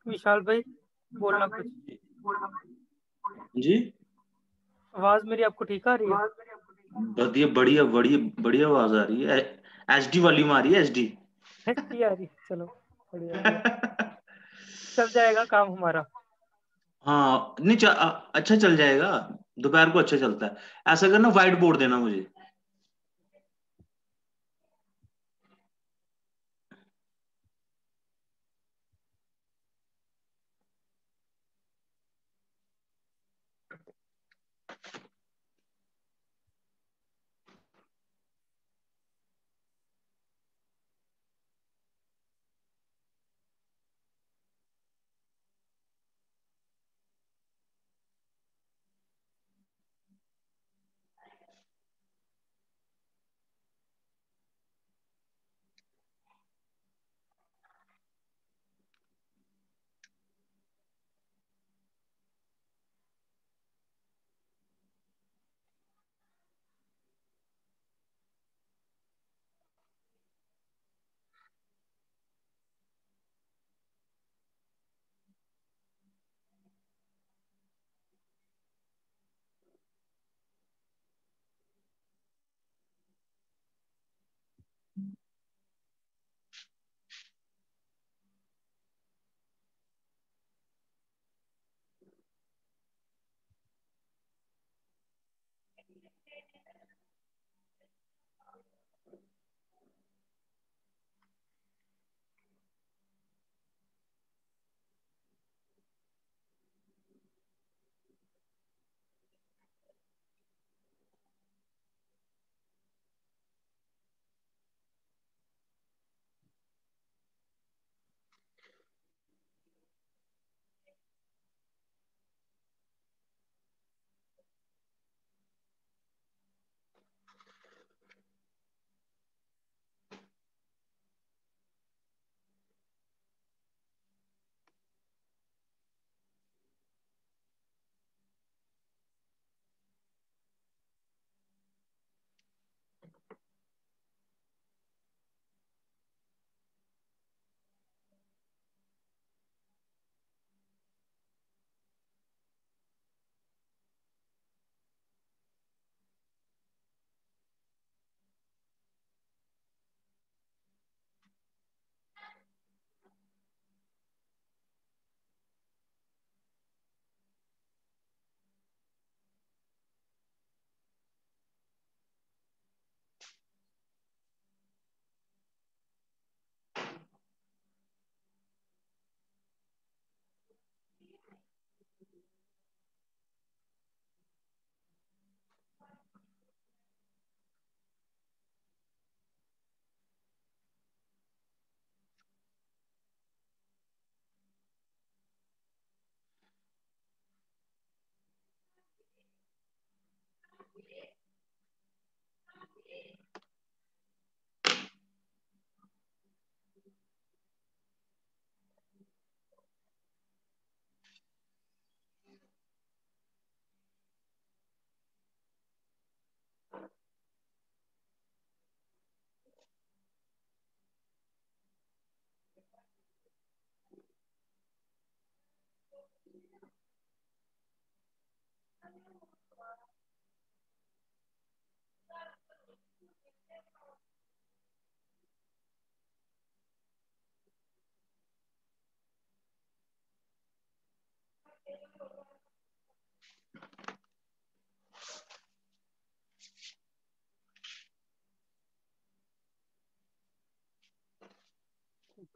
विशाल भाई, बोलना कुछ। जी। आवाज मेरी आपको ठीक आ रही है? बढ़िया बढ़िया बढ़िया बढ़िया आवाज आ रही है। एचडी वाली में आ रही है, एचडी। ठीक आ रही है, चलो। बढ़िया। चल जाएगा काम हमारा। हाँ नहीं अच्छा चल जाएगा। दोपहर को अच्छा चलता है। ऐसा करना, व्हाइट बोर्ड देना मुझे।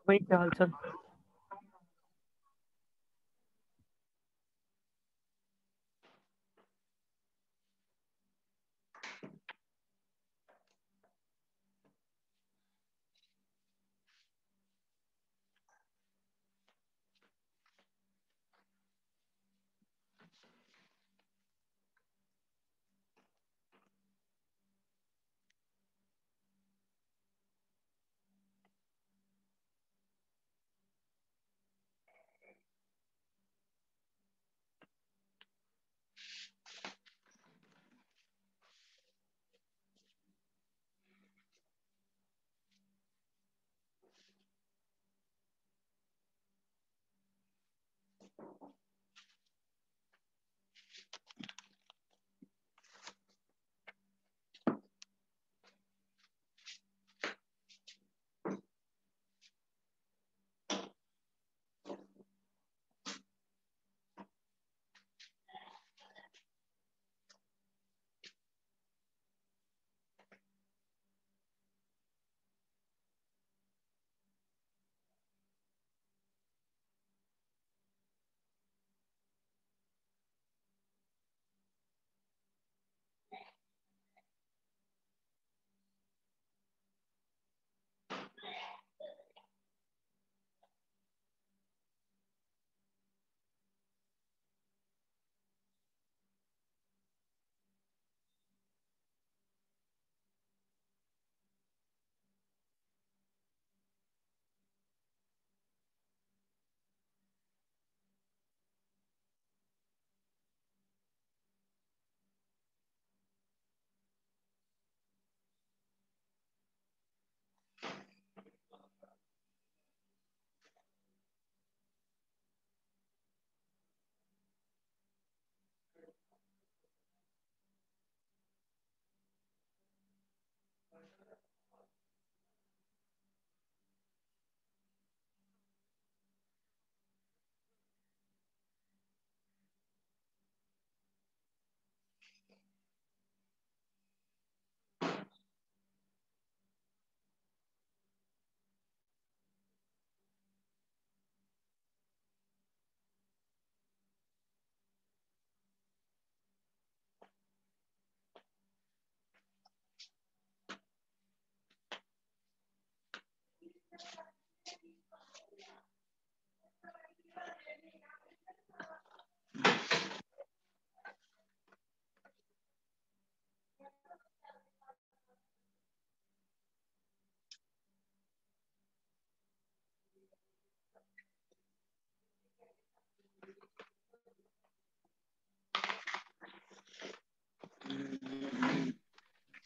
भाई, क्या हाल चाल?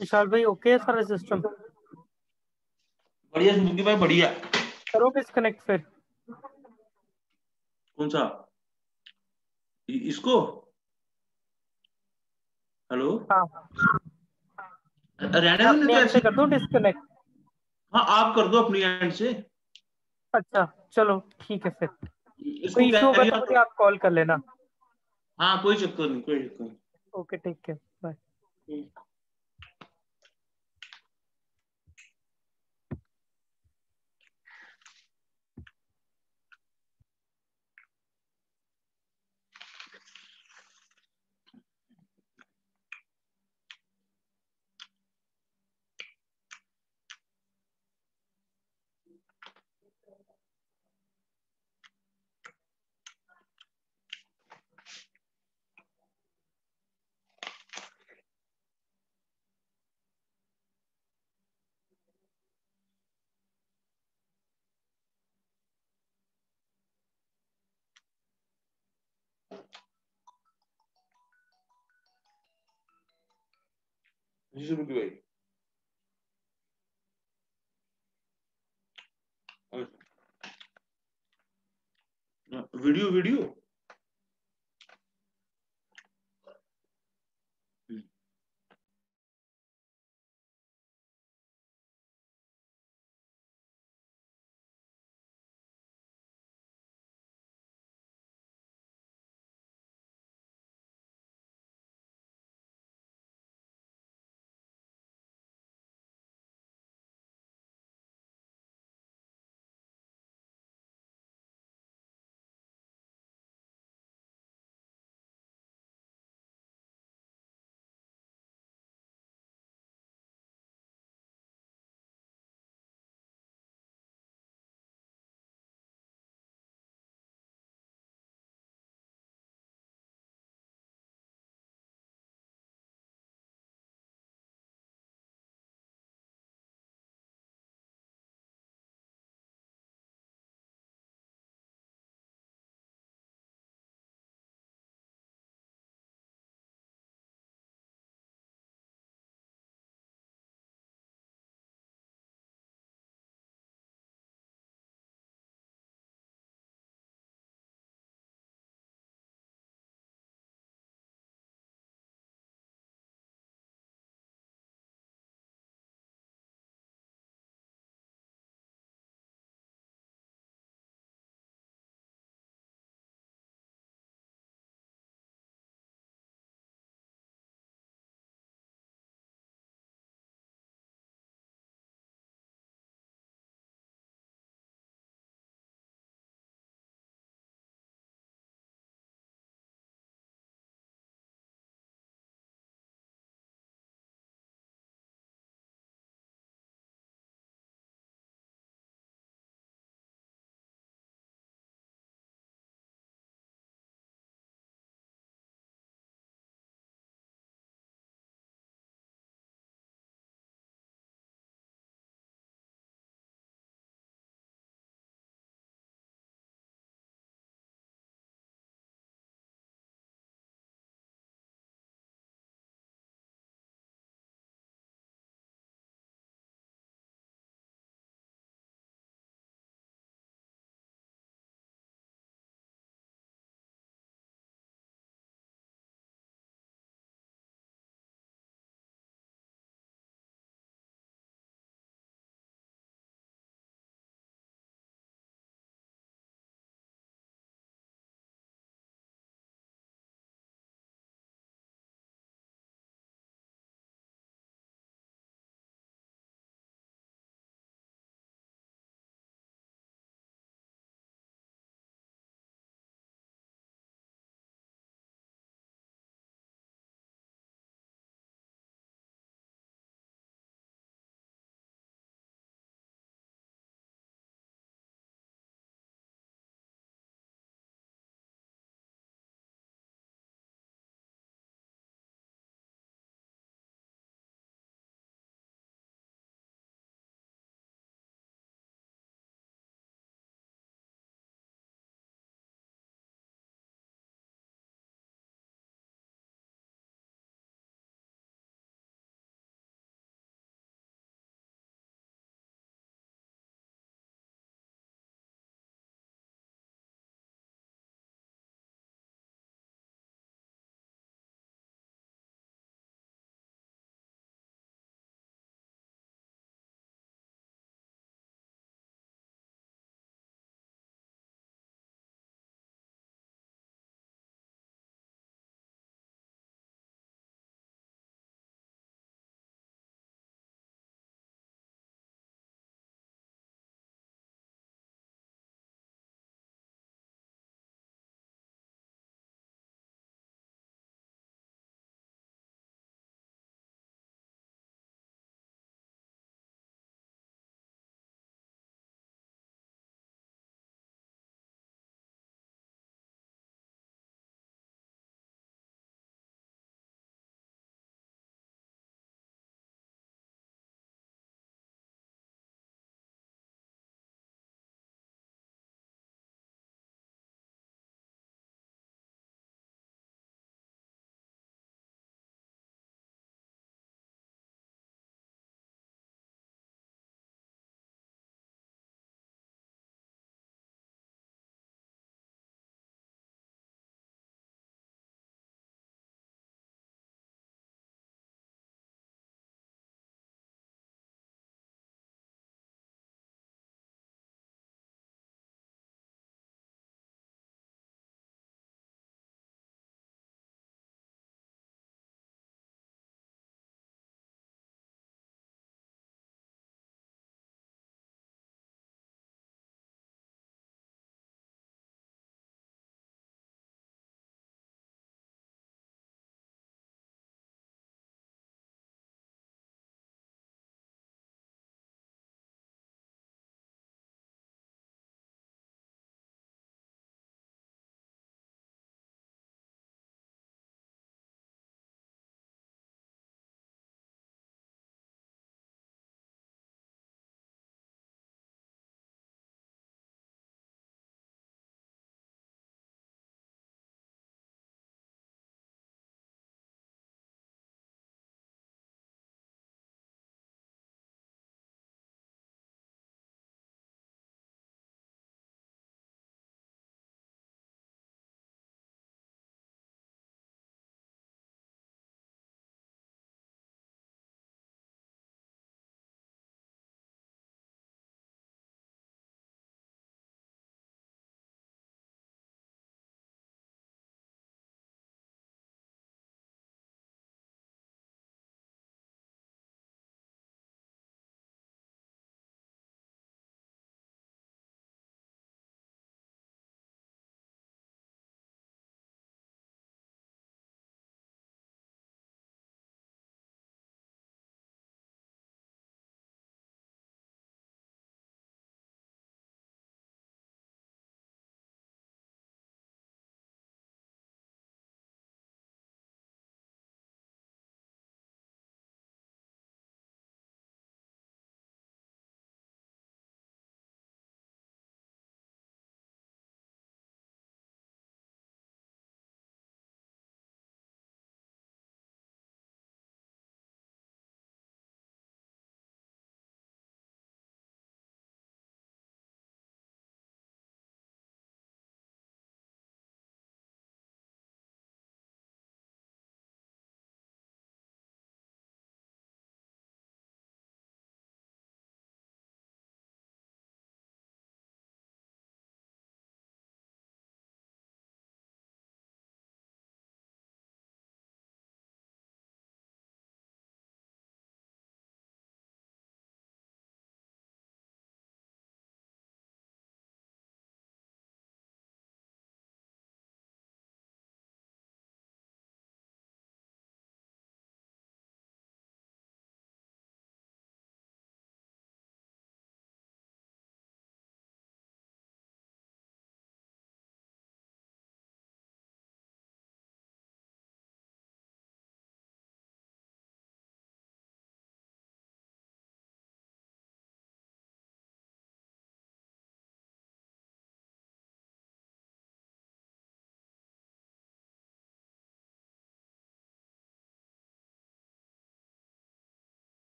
विशाल भाई ओके है सारा सिस्टम? बढ़िया स्मृति भाई, बढ़िया। करो डिस्कनेक्ट फिर। कौन सा? इसको? हेलो? हाँ, रहने मैं दो, नहीं अपने तो एंड ऐसे। से कर दूं डिस्कनेक्ट? हाँ, आप कर दो अपनी एंड से। अच्छा चलो ठीक है फिर। इसको कोई इशू होगा कैरी तो ऑन मुझे करो। आप कॉल कर लेना। हाँ, कोई चक्कर नहीं, कोई चक्कर ओके टेक केयर, बाय। नहीं। जी स्मृति भाई। Video video.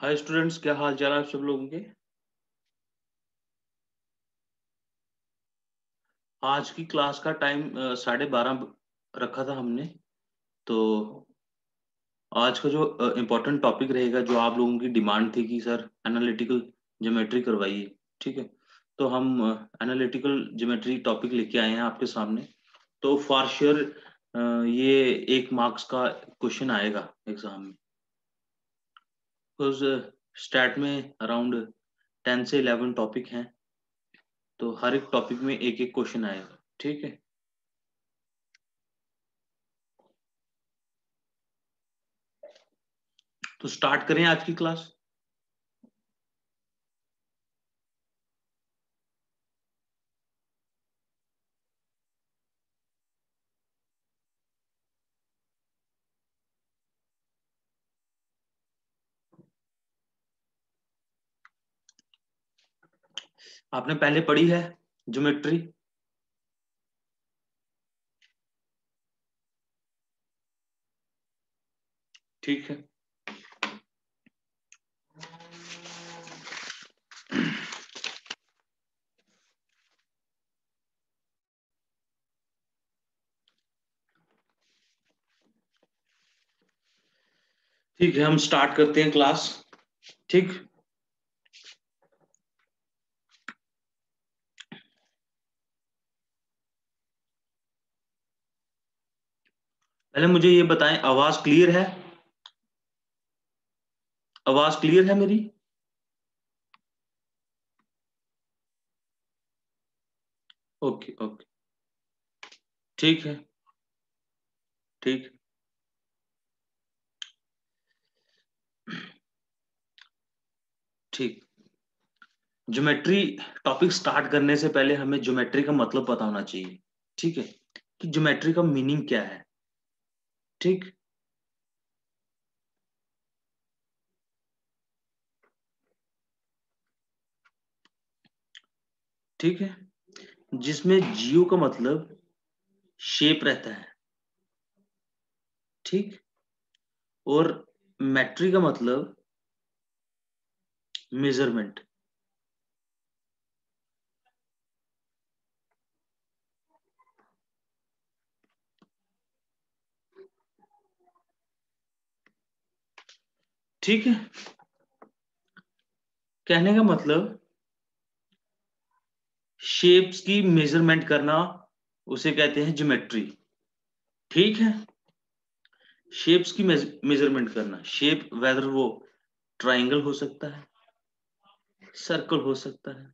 हाय स्टूडेंट्स, क्या हाल चाल है आप सब लोगों के। आज की क्लास का टाइम 12:30 रखा था हमने। तो आज का जो इम्पोर्टेंट टॉपिक रहेगा, जो आप लोगों की डिमांड थी कि सर एनालिटिकल ज्योमेट्री करवाइए, ठीक है। तो हम एनालिटिकल ज्योमेट्री टॉपिक लेके आए हैं आपके सामने। तो फॉर श्योर ये 1 मार्क्स का क्वेश्चन आएगा एग्जाम में। बिकॉज स्टैट में अराउंड 10 से 11 टॉपिक हैं, तो हर एक टॉपिक में एक एक क्वेश्चन आएगा, ठीक है। तो स्टार्ट करें आज की क्लास। आपने पहले पढ़ी है ज्योमेट्री? ठीक है। ठीक है, हम स्टार्ट करते हैं क्लास। ठीक। पहले मुझे ये बताएं, आवाज क्लियर है? आवाज क्लियर है मेरी? Okay okay. ठीक है। ठीक। ठीक। ज्योमेट्री टॉपिक स्टार्ट करने से पहले हमें ज्योमेट्री का मतलब पता होना चाहिए, ठीक है, कि ज्योमेट्री का मीनिंग क्या है। ठीक। ठीक है। जिसमें जियो का मतलब शेप रहता है, ठीक। और मेट्री का मतलब मेजरमेंट। ठीक है। कहने का मतलब शेप्स की मेजरमेंट करना, उसे कहते हैं ज्योमेट्री। ठीक है। शेप्स की मेजरमेंट करना, शेप वेदर वो ट्रायंगल हो सकता है, सर्कल हो सकता है,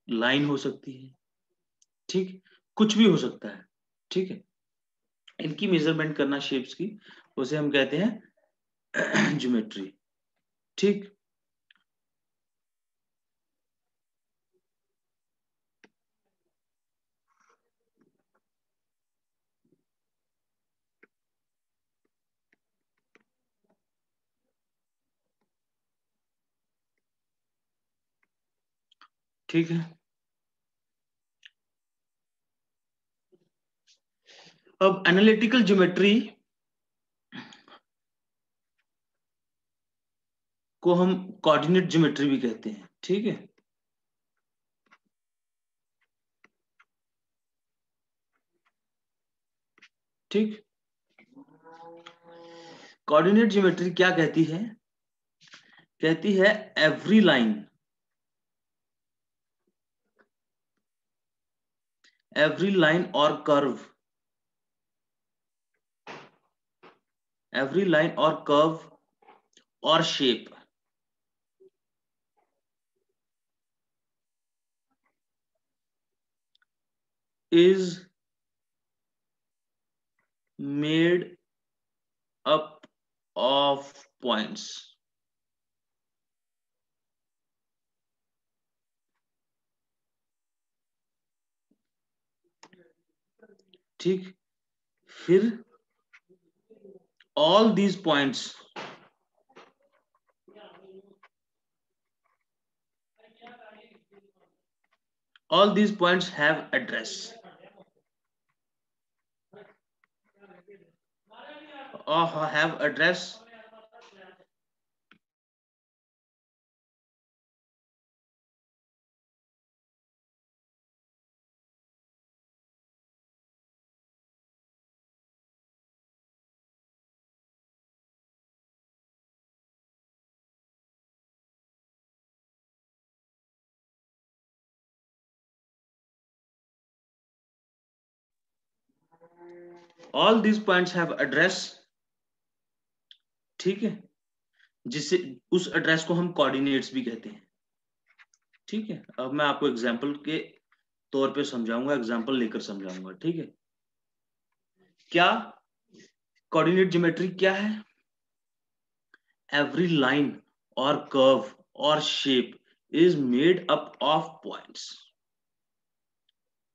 लाइन हो सकती है, ठीक, कुछ भी हो सकता है, ठीक है। इनकी मेजरमेंट करना शेप्स की, उसे हम कहते हैं ज्योमेट्री। ठीक। ठीक है। अब एनालिटिकल ज्योमेट्री को हम कोऑर्डिनेट ज्योमेट्री भी कहते हैं, ठीक है। ठीक। कोऑर्डिनेट ज्योमेट्री क्या कहती है? कहती है एवरी लाइन, एवरी लाइन और कर्व, एवरी लाइन और कर्व और shape is made up of points। ठीक। फिर all these points have address, or have address all these points have address, ठीक है, जिससे उस एड्रेस को हम कोऑर्डिनेट्स भी कहते हैं, ठीक है। अब मैं आपको एग्जांपल के तौर पे समझाऊंगा, एग्जांपल लेकर समझाऊंगा, ठीक है। क्या कोऑर्डिनेट ज्योमेट्री क्या है? एवरी लाइन और कर्व और shape is made up of points,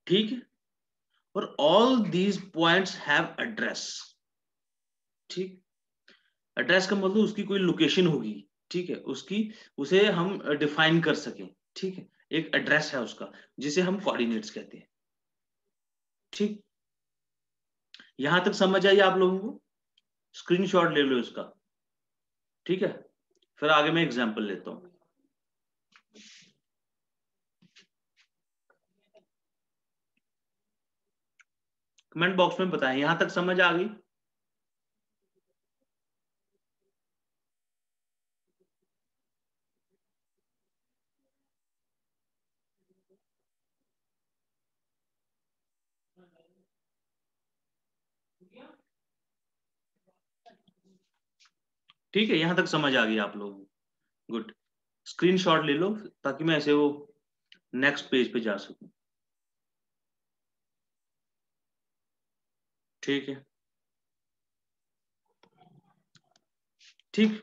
ठीक है, और all these points have address, ठीक। एड्रेस का मतलब उसकी कोई लोकेशन होगी, ठीक है, उसकी, उसे हम डिफाइन कर सकें, ठीक है, एक एड्रेस है उसका जिसे हम कोऑर्डिनेट्स कहते हैं, ठीक। यहां तक समझ आई आप लोगों को? स्क्रीनशॉट ले लो इसका, ठीक है, फिर आगे मैं एग्जांपल लेता हूं। कमेंट बॉक्स में बताएं यहां तक समझ आ गई? ठीक है, यहां तक समझ आ गई आप लोगों को? गुड। स्क्रीनशॉट ले लो ताकि मैं ऐसे वो नेक्स्ट पेज पे जा सकूं, ठीक है, ठीक।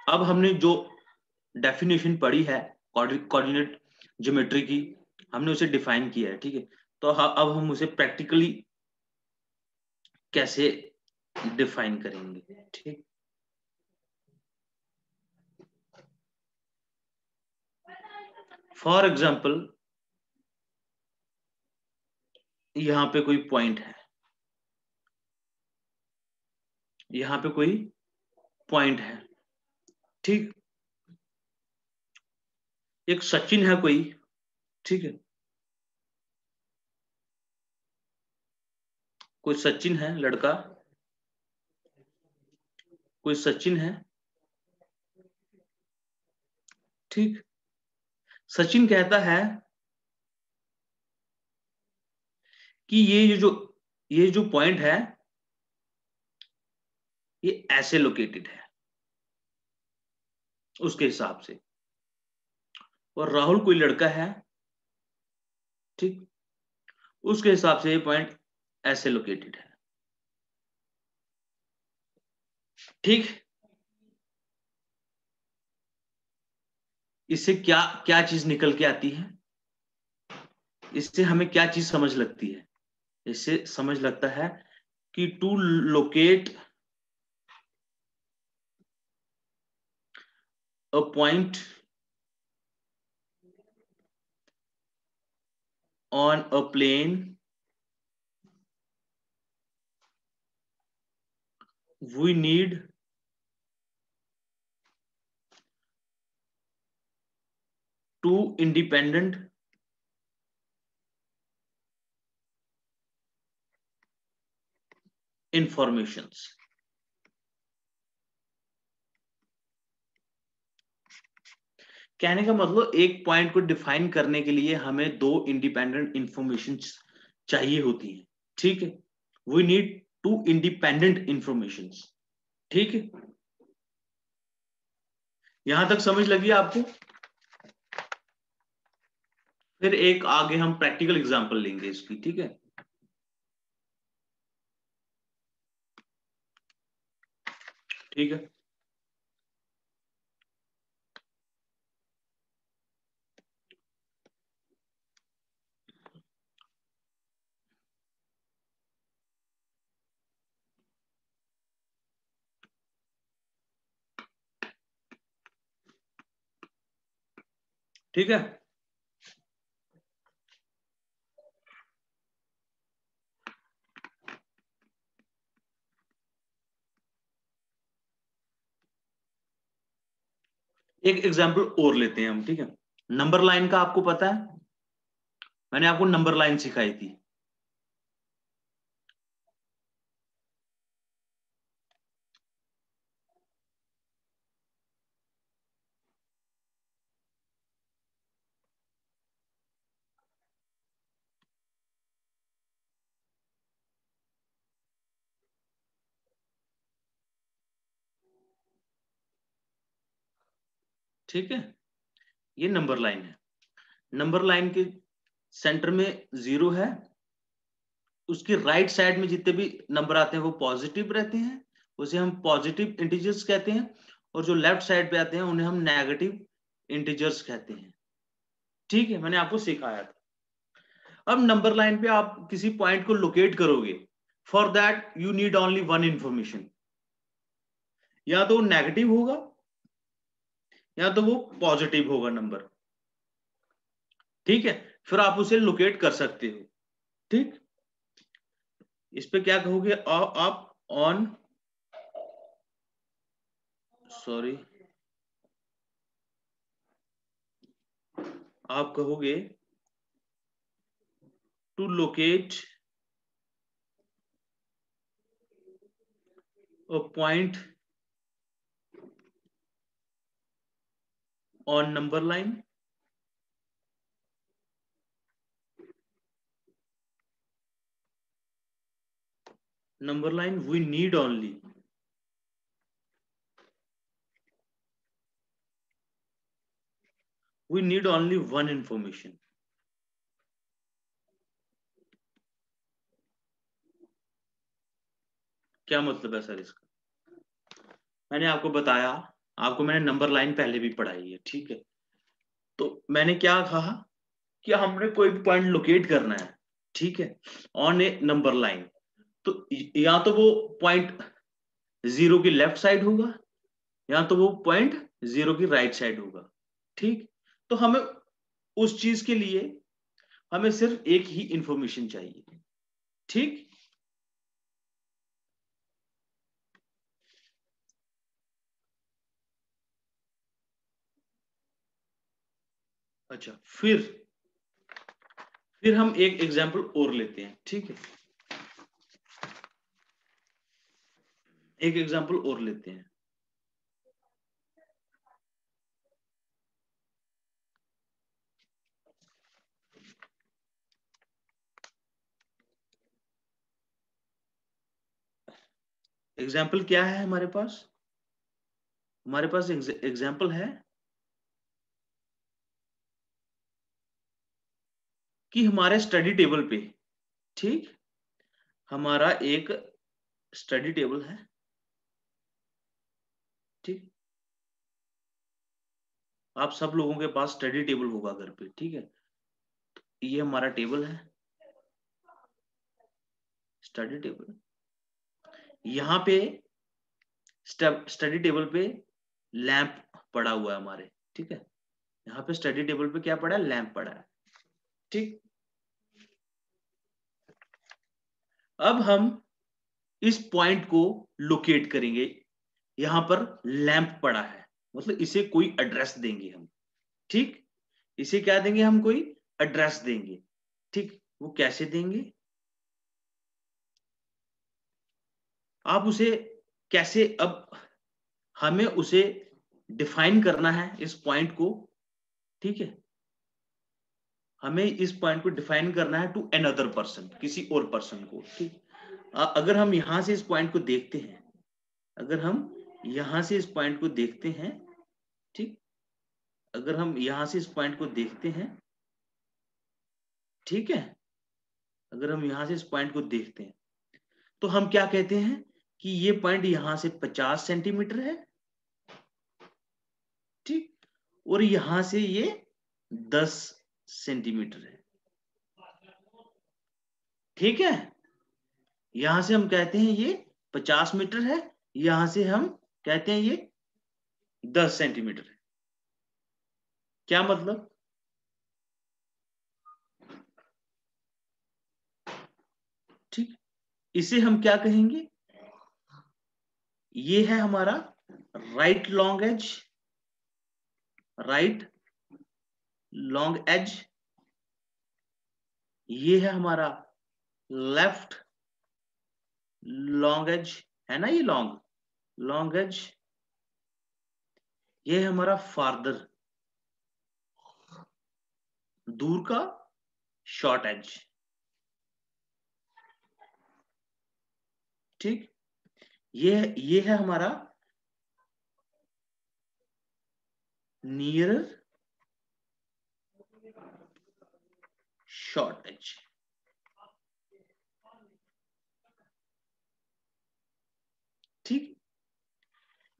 अब हमने जो डेफिनेशन पढ़ी है कोऑर्डिनेट ज्योमेट्री की, हमने उसे डिफाइन किया है, ठीक है। तो अब हम उसे प्रैक्टिकली कैसे डिफाइन करेंगे, ठीक। फॉर एग्जाम्पल यहां पे कोई पॉइंट है, यहां पे कोई पॉइंट है, ठीक। एक सचिन है कोई, ठीक है, कोई सचिन है लड़का, कोई सचिन है, ठीक। सचिन कहता है कि ये जो पॉइंट है ये ऐसे लोकेटेड है उसके हिसाब से, और राहुल कोई लड़का है, ठीक, उसके हिसाब से ये पॉइंट ऐसे लोकेटेड है, ठीक। इससे क्या क्या चीज निकल के आती है? इससे हमें क्या चीज समझ लगती है? इससे समझ लगता है कि to locate a point on a plane we need two independent informations. कहने का मतलब एक पॉइंट को डिफाइन करने के लिए हमें दो इंडिपेंडेंट इंफॉर्मेशन चाहिए होती है, ठीक है। We need two independent information, ठीक है। यहां तक समझ लगी आपको? फिर एक आगे हम प्रैक्टिकल एग्जांपल लेंगे इसकी, ठीक है। ठीक है, ठीक है। एक एग्जांपल और लेते हैं हम, ठीक है। नंबर लाइन का आपको पता है, मैंने आपको नंबर लाइन सिखाई थी, ठीक है, ये नंबर लाइन है। नंबर लाइन के सेंटर में 0 है, उसकी राइट साइड में जितने भी नंबर आते हैं वो पॉजिटिव रहते हैं, उसे हम पॉजिटिव इंटीजर्स कहते हैं, और जो लेफ्ट साइड पे आते हैं उन्हें हम नेगेटिव इंटीजर्स कहते हैं। ठीक है, मैंने आपको सिखाया था। अब नंबर लाइन पे आप किसी पॉइंट को लोकेट करोगे, for that you need only one information, या तो वो नेगेटिव होगा या तो वो पॉजिटिव होगा नंबर। ठीक है, फिर आप उसे लोकेट कर सकते हो। ठीक, इस पे क्या कहोगे आप ऑन, सॉरी, आप कहोगे to locate a point on number line, we need only one information. क्या मतलब है सर इसका? मैंने आपको बताया, आपको मैंने नंबर लाइन पहले भी पढ़ाई है। ठीक है, तो मैंने क्या कहा कि हमने कोई भी पॉइंट लोकेट करना है, ठीक है, ऑन ए नंबर लाइन, तो या तो वो पॉइंट 0 की लेफ्ट साइड होगा या तो वो पॉइंट 0 की राइट साइड होगा। ठीक, तो हमें उस चीज के लिए हमें सिर्फ एक ही इंफॉर्मेशन चाहिए। ठीक, अच्छा, फिर हम एक एग्जांपल और लेते हैं। ठीक है, एक एग्जांपल और लेते हैं। एग्जाम्पल क्या है हमारे पास? हमारे पास एग्जाम्पल है कि हमारे स्टडी टेबल पे, ठीक, हमारा एक स्टडी टेबल है। ठीक, आप सब लोगों के पास स्टडी टेबल होगा घर पे। ठीक है, ये हमारा टेबल है, स्टडी टेबल। यहाँ पे स्टडी टेबल पे लैंप पड़ा हुआ है हमारे। ठीक है, यहाँ पे स्टडी टेबल पे क्या पड़ा है? लैंप पड़ा है। ठीक, अब हम इस पॉइंट को लोकेट करेंगे। यहां पर लैंप पड़ा है, मतलब इसे कोई एड्रेस देंगे हम। ठीक, इसे क्या देंगे? हम कोई एड्रेस देंगे। ठीक, वो कैसे देंगे? आप उसे कैसे, अब हमें उसे डिफाइन करना है इस पॉइंट को। ठीक है, हमें इस पॉइंट को डिफाइन करना है टू अनदर पर्सन, किसी और पर्सन को। ठीक, अगर हम यहां से इस पॉइंट को देखते हैं, अगर हम यहां से इस पॉइंट को देखते हैं, ठीक, अगर हम यहां से इस पॉइंट को देखते हैं, ठीक है, अगर हम यहां से इस पॉइंट को देखते हैं तो हम क्या कहते हैं कि ये पॉइंट यहां से 50 सेंटीमीटर है। ठीक, और यहां से ये 10 सेंटीमीटर है। ठीक है, यहां से हम कहते हैं ये 50 मीटर है, यहां से हम कहते हैं ये 10 सेंटीमीटर है। क्या मतलब? ठीक, इसे हम क्या कहेंगे? ये है हमारा right long edge, right long edge. ये है हमारा लेफ्ट लॉन्ग एज, है ना, ये लॉन्ग लॉन्ग एज। ये है हमारा फार्दर, दूर का शॉर्ट एज। ठीक, ये है हमारा nearer short edge. ठीक,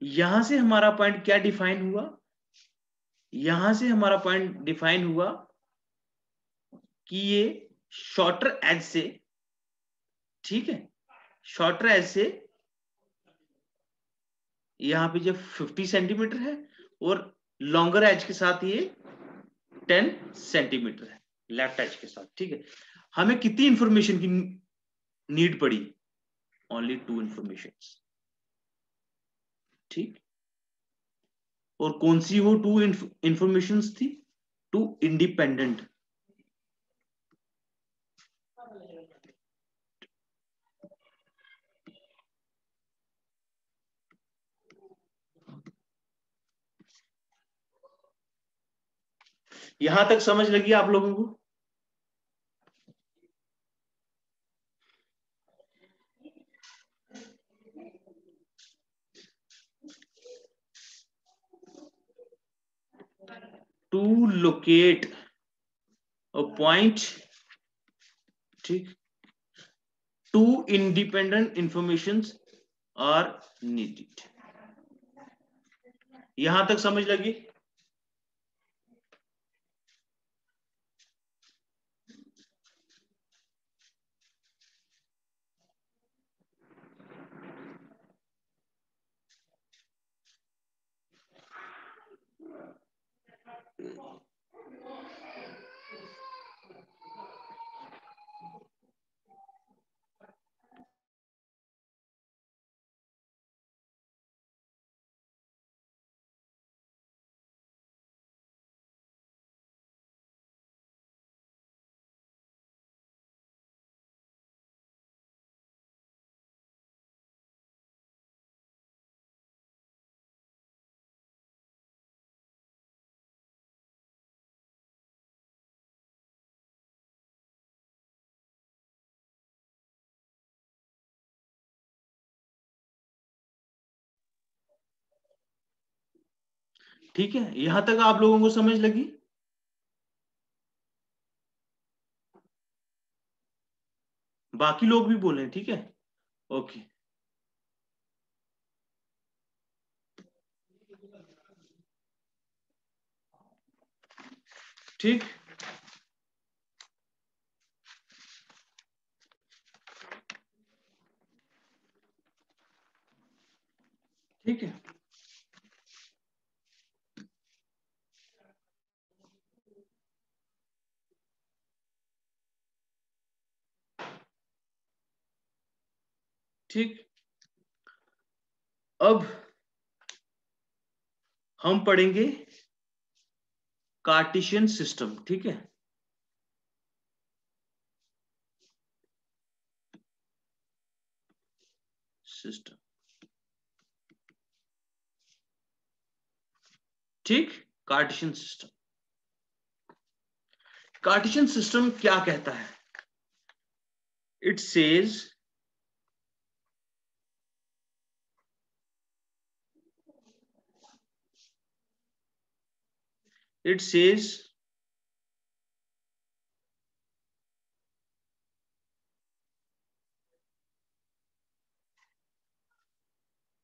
यहां से हमारा पॉइंट क्या डिफाइन हुआ, यहां से हमारा पॉइंट डिफाइन हुआ कि ये शॉर्टर एज से, ठीक है, शॉर्टर एज से यहां पे जब 50 सेंटीमीटर है और लॉन्गर एज के साथ ये 10 सेंटीमीटर है लेफ्ट एज के साथ। ठीक है, हमें कितनी इंफॉर्मेशन की नीड पड़ी, ओनली 2 इंफॉर्मेशन। ठीक, और कौन सी वो 2 इंफॉर्मेशन थी, 2 इंडिपेंडेंट। यहां तक समझ लगी आप लोगों को? टू लोकेट अ पॉइंट, ठीक, 2 इंडिपेंडेंट इंफॉर्मेशन आर नीडेड। यहां तक समझ लगी? ठीक है, यहां तक आप लोगों को समझ लगी? बाकी लोग भी बोले, ठीक है, ओके। ठीक, ठीक है, ठीक। अब हम पढ़ेंगे कार्टेशियन सिस्टम, ठीक है। सिस्टम, ठीक, कार्टेशियन सिस्टम। कार्टेशियन सिस्टम क्या कहता है? It says it says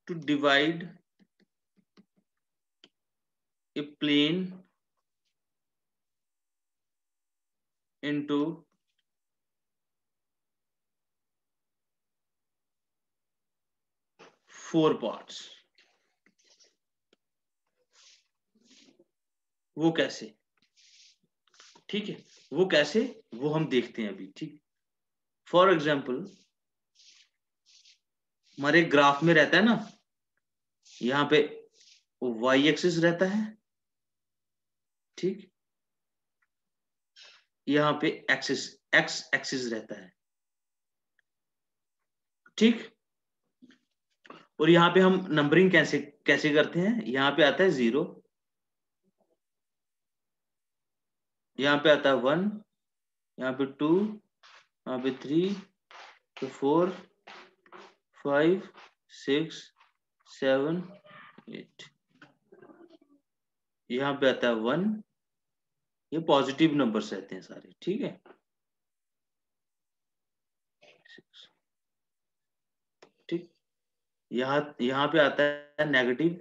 to divide a plane into 4 parts। वो कैसे? ठीक है, वो कैसे, वो हम देखते हैं अभी। ठीक, फॉर एग्जाम्पल हमारे ग्राफ में रहता है ना, यहां पे वाई एक्सिस रहता है, ठीक, यहां पे एक्सिस एक्स एक्सिस रहता है, ठीक। और यहाँ पे हम नंबरिंग कैसे कैसे करते हैं, यहाँ पे आता है 0, यहाँ पे आता है 1, यहाँ पे 2, यहाँ पे 3, तो 4, 5, 6, 7, 8, यहाँ पे आता है 1, ये पॉजिटिव नंबर्स रहते हैं सारे, ठीक है। ठीक, यहाँ पे आता है -1,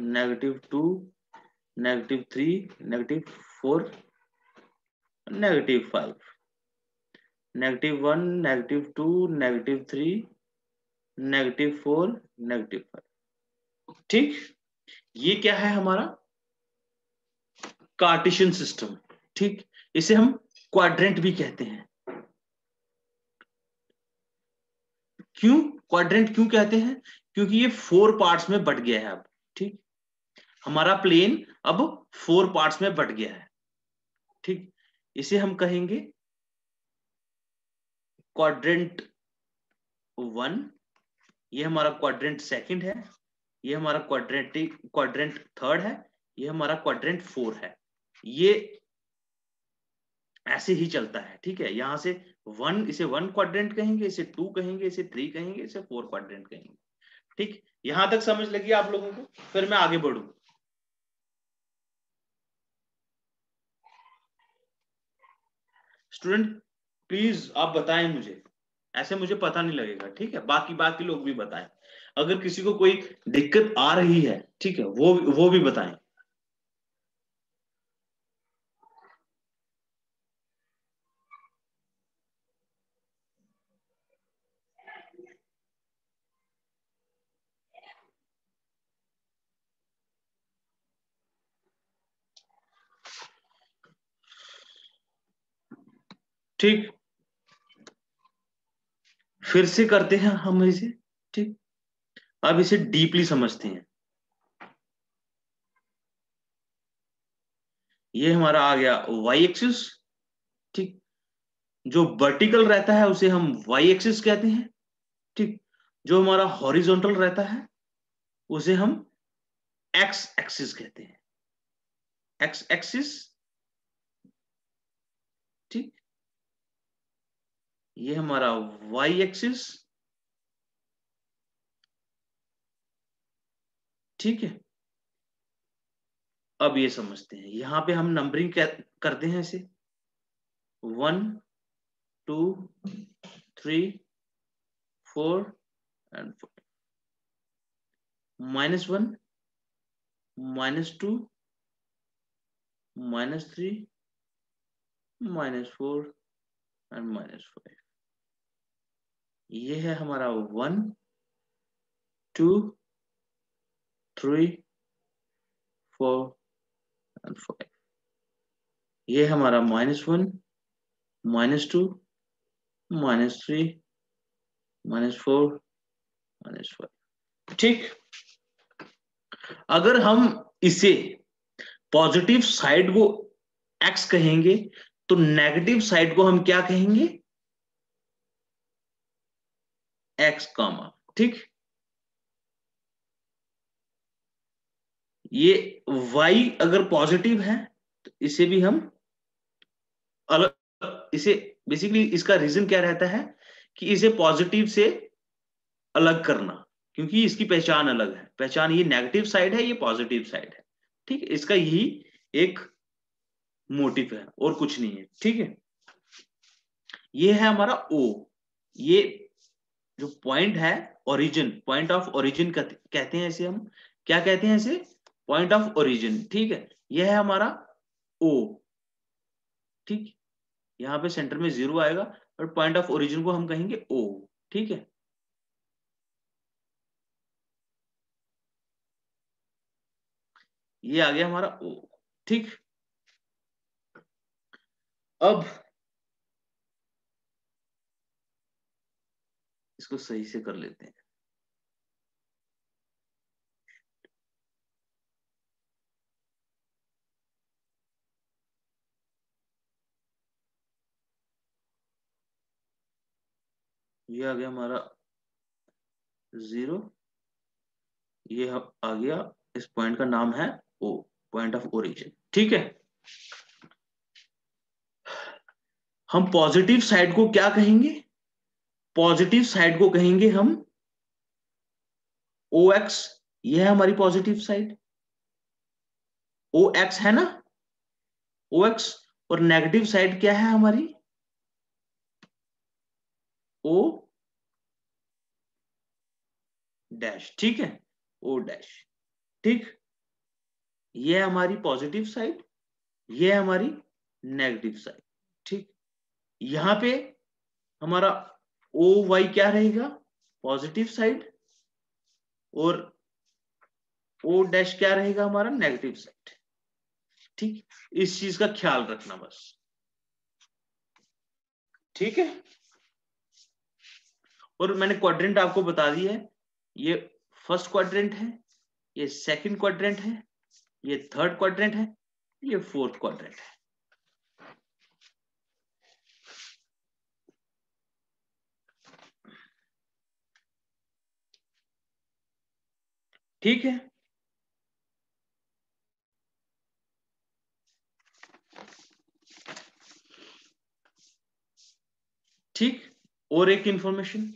-2, -3, -4, -5, -1, -2, -3, -4, -5। ठीक, ये क्या है हमारा कार्टेशियन सिस्टम। ठीक, इसे हम क्वाड्रेंट भी कहते हैं। क्यों क्वाड्रेंट क्यों कहते हैं? क्योंकि ये 4 पार्ट्स में बट गया है अब। ठीक, हमारा प्लेन अब 4 पार्ट्स में बट गया है। ठीक, इसे हम कहेंगे क्वाड्रेंट 1, ये हमारा क्वाड्रेंट सेकंड है, ये हमारा क्वाड्रेंट थर्ड है, ये हमारा क्वाड्रेंट 4 है। ये ऐसे ही चलता है। ठीक है, यहां से 1, इसे 1 क्वाड्रेंट कहेंगे, इसे 2 कहेंगे, इसे 3 कहेंगे, इसे 4 क्वाड्रेंट कहेंगे। ठीक, यहां तक समझ लगी आप लोगों को? फिर मैं आगे बढ़ू। स्टूडेंट प्लीज आप बताएं मुझे, ऐसे मुझे पता नहीं लगेगा। ठीक है, बाकी लोग भी बताएं, अगर किसी को कोई दिक्कत आ रही है, ठीक है, वो भी बताएं। ठीक, फिर से करते हैं हम इसे। ठीक, अब इसे डीपली समझते हैं। ये हमारा आ गया वाई एक्सिस। ठीक, जो वर्टिकल रहता है उसे हम वाई एक्सिस कहते हैं। ठीक, जो हमारा हॉरिजॉन्टल रहता है उसे हम एक्स एक्सिस कहते हैं, एक्स एक्सिस। ठीक, ये हमारा वाई एक्सिस। ठीक है, अब ये समझते हैं, यहां पे हम नंबरिंग करते हैं इसे 1, 2, 3, 4 एंड -1, -2, -3, -4 एंड -5। ये है हमारा 1, 2, 3, 4 एंड 5। ये हमारा -1, -2, -3, -4, -5। ठीक, अगर हम इसे पॉजिटिव साइड को एक्स कहेंगे तो नेगेटिव साइड को हम क्या कहेंगे? X comma. ठीक, ये y अगर पॉजिटिव है तो इसे भी हम अलग, इसे बेसिकली इसका रीजन क्या रहता है कि इसे पॉजिटिव से अलग करना, क्योंकि इसकी पहचान अलग है। पहचान, ये नेगेटिव साइड है, ये पॉजिटिव साइड है। ठीक है, इसका यही एक मोटिव है और कुछ नहीं है। ठीक है, ये है हमारा O। ये जो पॉइंट है, ओरिजिन, पॉइंट ऑफ ओरिजिन कहते हैं इसे हम। क्या कहते हैं इसे? Point of origin. ठीक है, यह है हमारा O। ठीक, यहाँ पे सेंटर में 0 आएगा और पॉइंट ऑफ ओरिजिन को हम कहेंगे O। ठीक है, ये आ गया हमारा O। ठीक, अब इसको सही से कर लेते हैं। ये आ गया हमारा 0, ये आ गया, इस पॉइंट का नाम है O, पॉइंट ऑफ ओरिजिन। ठीक है, हम पॉजिटिव साइड को क्या कहेंगे? पॉजिटिव साइड को कहेंगे हम ओ एक्स ये है हमारी पॉजिटिव साइड, ओ एक्स है ना, ओ एक्स, और नेगेटिव साइड क्या है हमारी, ओ डैश, ठीक है, ओ डैश, ठीक, ये है हमारी पॉजिटिव साइड, ये है हमारी नेगेटिव साइड, ठीक। यहां पे हमारा ओ वाई क्या रहेगा, पॉजिटिव साइड, और ओ डैश क्या रहेगा हमारा, नेगेटिव साइड, ठीक। इस चीज का ख्याल रखना बस, ठीक है। और मैंने क्वाड्रेंट आपको बता दी है, ये फर्स्ट क्वाड्रेंट है, ये सेकंड क्वाड्रेंट है, ये थर्ड क्वाड्रेंट है, ये फोर्थ क्वाड्रेंट है, ठीक है। ठीक, और एक इंफॉर्मेशन,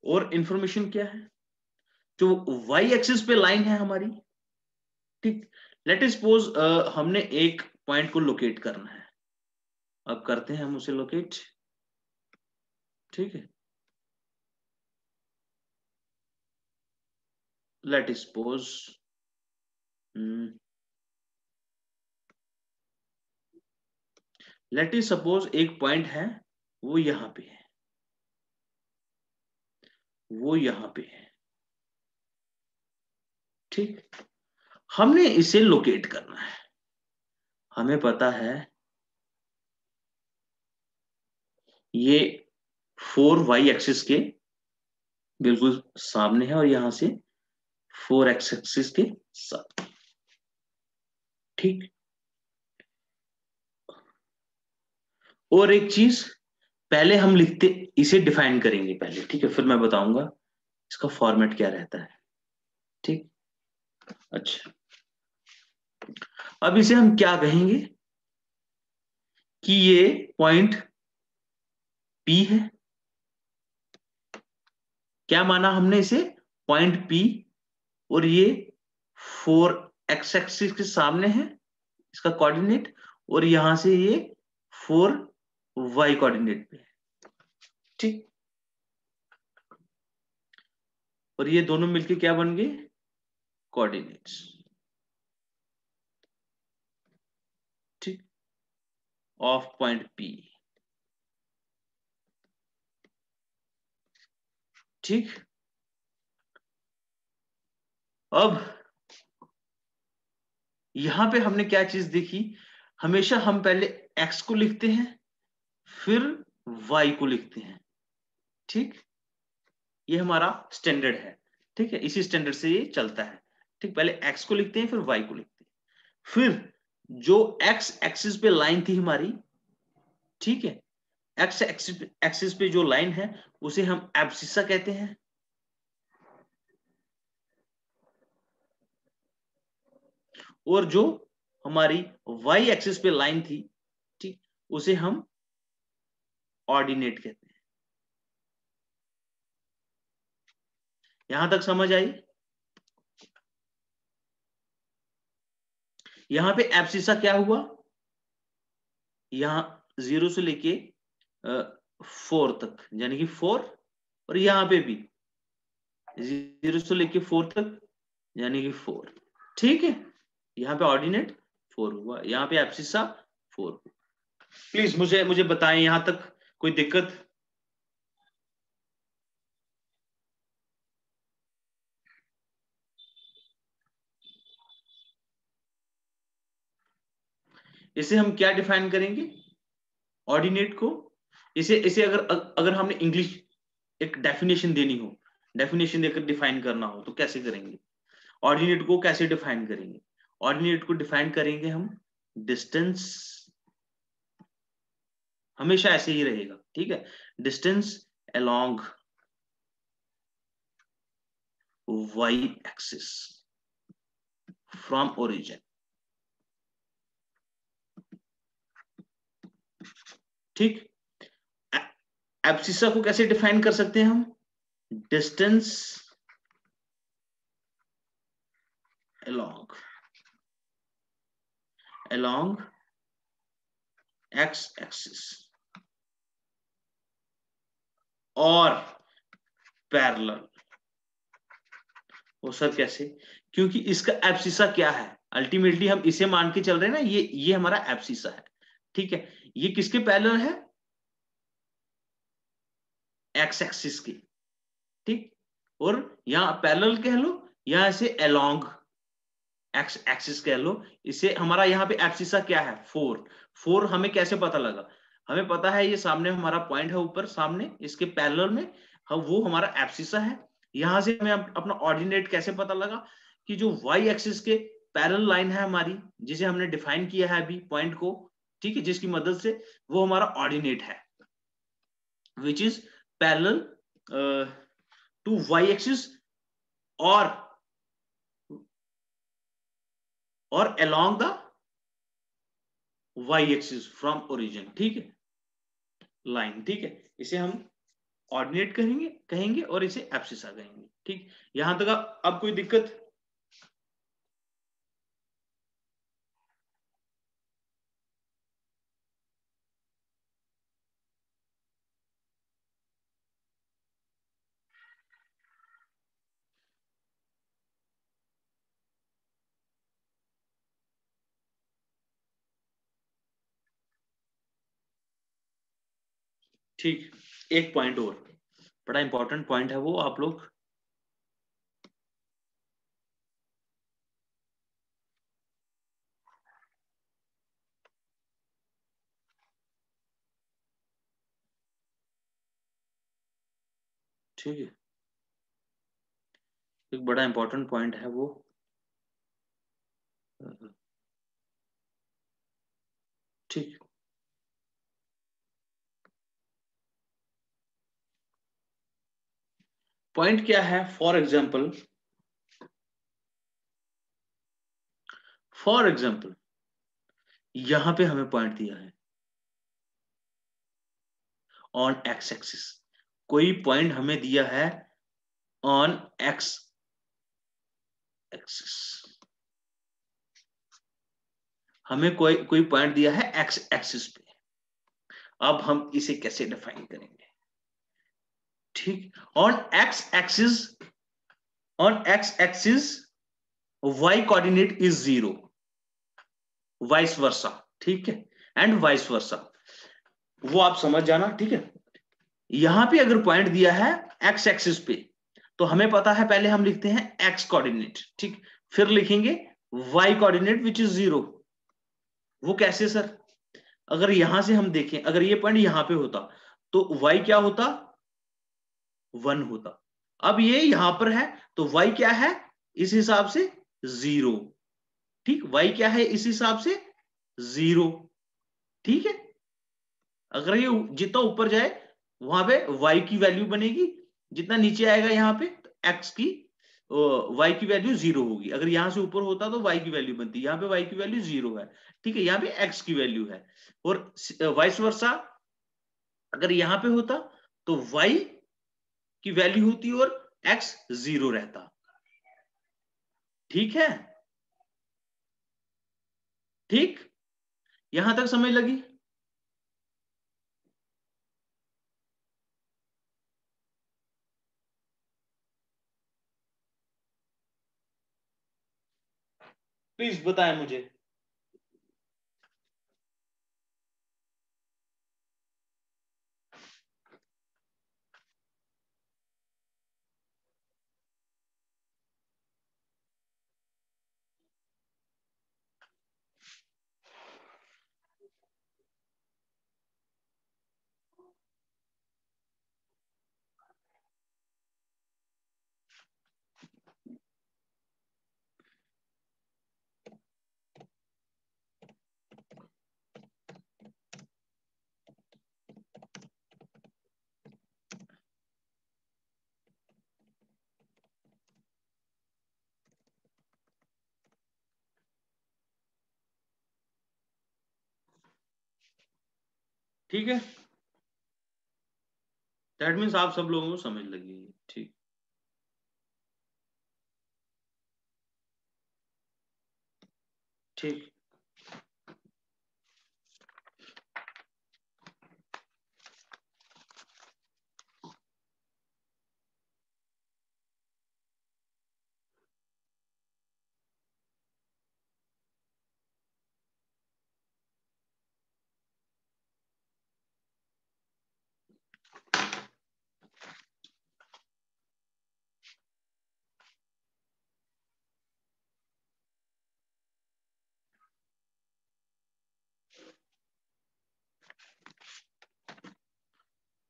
और इंफॉर्मेशन क्या है, जो वाई एक्सिस पे लाइन है हमारी, ठीक, लेट इज सपोज हमने एक पॉइंट को लोकेट करना है, अब करते हैं हम उसे लोकेट, ठीक है। Let us suppose let us suppose एक पॉइंट है, वो यहां पे है, वो यहां पे है, ठीक, हमने इसे लोकेट करना है, हमें पता है ये 4 वाई एक्सिस के बिल्कुल सामने है, और यहां से 4 एक्स एक्सिस के साथ, ठीक। और एक चीज, पहले हम लिखते, इसे डिफाइन करेंगे पहले, ठीक है, फिर मैं बताऊंगा इसका फॉर्मेट क्या रहता है, ठीक। अच्छा, अब इसे हम क्या कहेंगे कि ये पॉइंट पी है, क्या माना हमने इसे, पॉइंट पी, और ये 4 एक्स एक्सिस के सामने है इसका कोऑर्डिनेट, और यहां से ये 4 वाई कोऑर्डिनेट पे है, ठीक। और ये दोनों मिलके क्या बन गए, कोऑर्डिनेट्स, ठीक, ऑफ पॉइंट पी, ठीक। अब यहां पे हमने क्या चीज देखी, हमेशा हम पहले एक्स को लिखते हैं, फिर वाई को लिखते हैं, ठीक, ये हमारा स्टैंडर्ड है, ठीक है, इसी स्टैंडर्ड से ये चलता है, ठीक। पहले एक्स को लिखते हैं, फिर वाई को लिखते हैं, फिर जो एक्स एक्सिस पे लाइन थी हमारी, ठीक है, एक्स एक्सिस पे जो लाइन है उसे हम एब्सिसा कहते हैं, और जो हमारी वाई एक्सिस पे लाइन थी, ठीक, उसे हम ऑर्डिनेट कहते हैं। यहां तक समझ आई, यहां पे एब्सिसा क्या हुआ, यहां 0 से लेके 4 तक, यानी कि 4, और यहां पे भी 0 से लेके 4 तक, यानी कि 4, ठीक है। यहाँ पे ऑर्डिनेट 4 हुआ, यहाँ पे एब्सिसा 4 हुआ। प्लीज मुझे मुझे बताएं यहां तक कोई दिक्कत, इसे हम क्या डिफाइन करेंगे, ऑर्डिनेट को, इसे इसे अगर अगर हमने इंग्लिश एक डेफिनेशन देनी हो, डेफिनेशन देकर डिफाइन करना हो, तो कैसे करेंगे, ऑर्डिनेट को कैसे डिफाइन करेंगे, ऑर्डिनेट को डिफाइन करेंगे हम डिस्टेंस, हमेशा ऐसे ही रहेगा, ठीक है, distance along Y axis from origin, ठीक। एब्सिसा को कैसे डिफाइन कर सकते हैं हम, डिस्टेंस along x axis और पैरेलल। वो सर कैसे? क्योंकि इसका एब्सिसा क्या है, अल्टीमेटली हम इसे मान के चल रहे हैं ना, ये हमारा एब्सिसा है, ठीक है। ये किसके पैरेलल है? एक्स एक्सिस के, ठीक। और यहां पैरेलल कह लो, यहां से अलोंग एक्स एक्सिस कह लो। इसे हमारा यहाँ पे एब्सिसा क्या है? 4। 4 हमें कैसे पता लगा? हमें पता है ये सामने हमारा पॉइंट है ऊपर सामने इसके पैरेलल में, वो हमारा एब्सिसा है। यहां से हमें अपना ऑर्डिनेट कैसे पता लगा? कि जो वाई एक्सिस के पैरेलल लाइन है हमारी, जिसे हमने डिफाइन किया है अभी पॉइंट को, ठीक है, जिसकी मदद से वो हमारा ऑर्डिनेट है, which is parallel to Y axis और along the y axis from origin, ठीक है, लाइन, ठीक है। इसे हम ऑर्डिनेट कहेंगे और इसे एब्सिसा कहेंगे, ठीक। यहां तक अब कोई दिक्कत? ठीक, एक पॉइंट और, बड़ा इंपॉर्टेंट पॉइंट है वो, आप लोग ठीक है, एक बड़ा इंपॉर्टेंट पॉइंट है वो। ठीक, पॉइंट क्या है? फॉर एग्जाम्पल यहां पे हमें पॉइंट दिया है ऑन एक्स एक्सिस, कोई पॉइंट हमें दिया है ऑन एक्स एक्सिस, हमें कोई पॉइंट दिया है एक्स एक्सिस पे। अब हम इसे कैसे डिफाइन करेंगे? ठीक, on x axis y coordinate is 0, vice versa, ठीक है, एंड वाइस वर्सा, वो आप समझ जाना, ठीक है। यहां पे अगर पॉइंट दिया है एक्स एक्सिस पे, तो हमें पता है, पहले हम लिखते हैं एक्स कोऑर्डिनेट, ठीक, फिर लिखेंगे वाई कोऑर्डिनेट विच इज 0। वो कैसे सर? अगर यहां से हम देखें, अगर ये पॉइंट यहां पे होता तो y क्या होता? 1 होता। अब ये यहां पर है तो y क्या है इस हिसाब से? 0, ठीक। y क्या है इस हिसाब से? 0, ठीक है। अगर ये जितना ऊपर जाए वहां पे y की वैल्यू बनेगी, जितना नीचे आएगा यहाँ पे तो x की y की वैल्यू 0 होगी। अगर यहां से ऊपर होता तो y की वैल्यू बनती, यहाँ पे y की वैल्यू 0 है, ठीक है, यहाँ पे x की वैल्यू है। और वाइस वर्सा, अगर यहां पे होता तो y की वैल्यू होती और x 0 रहता, ठीक है। ठीक, यहां तक समझ लगी? प्लीज बताएं मुझे। ठीक है, दैट मीन्स आप सब लोगों को समझ लगी, ठीक। ठीक,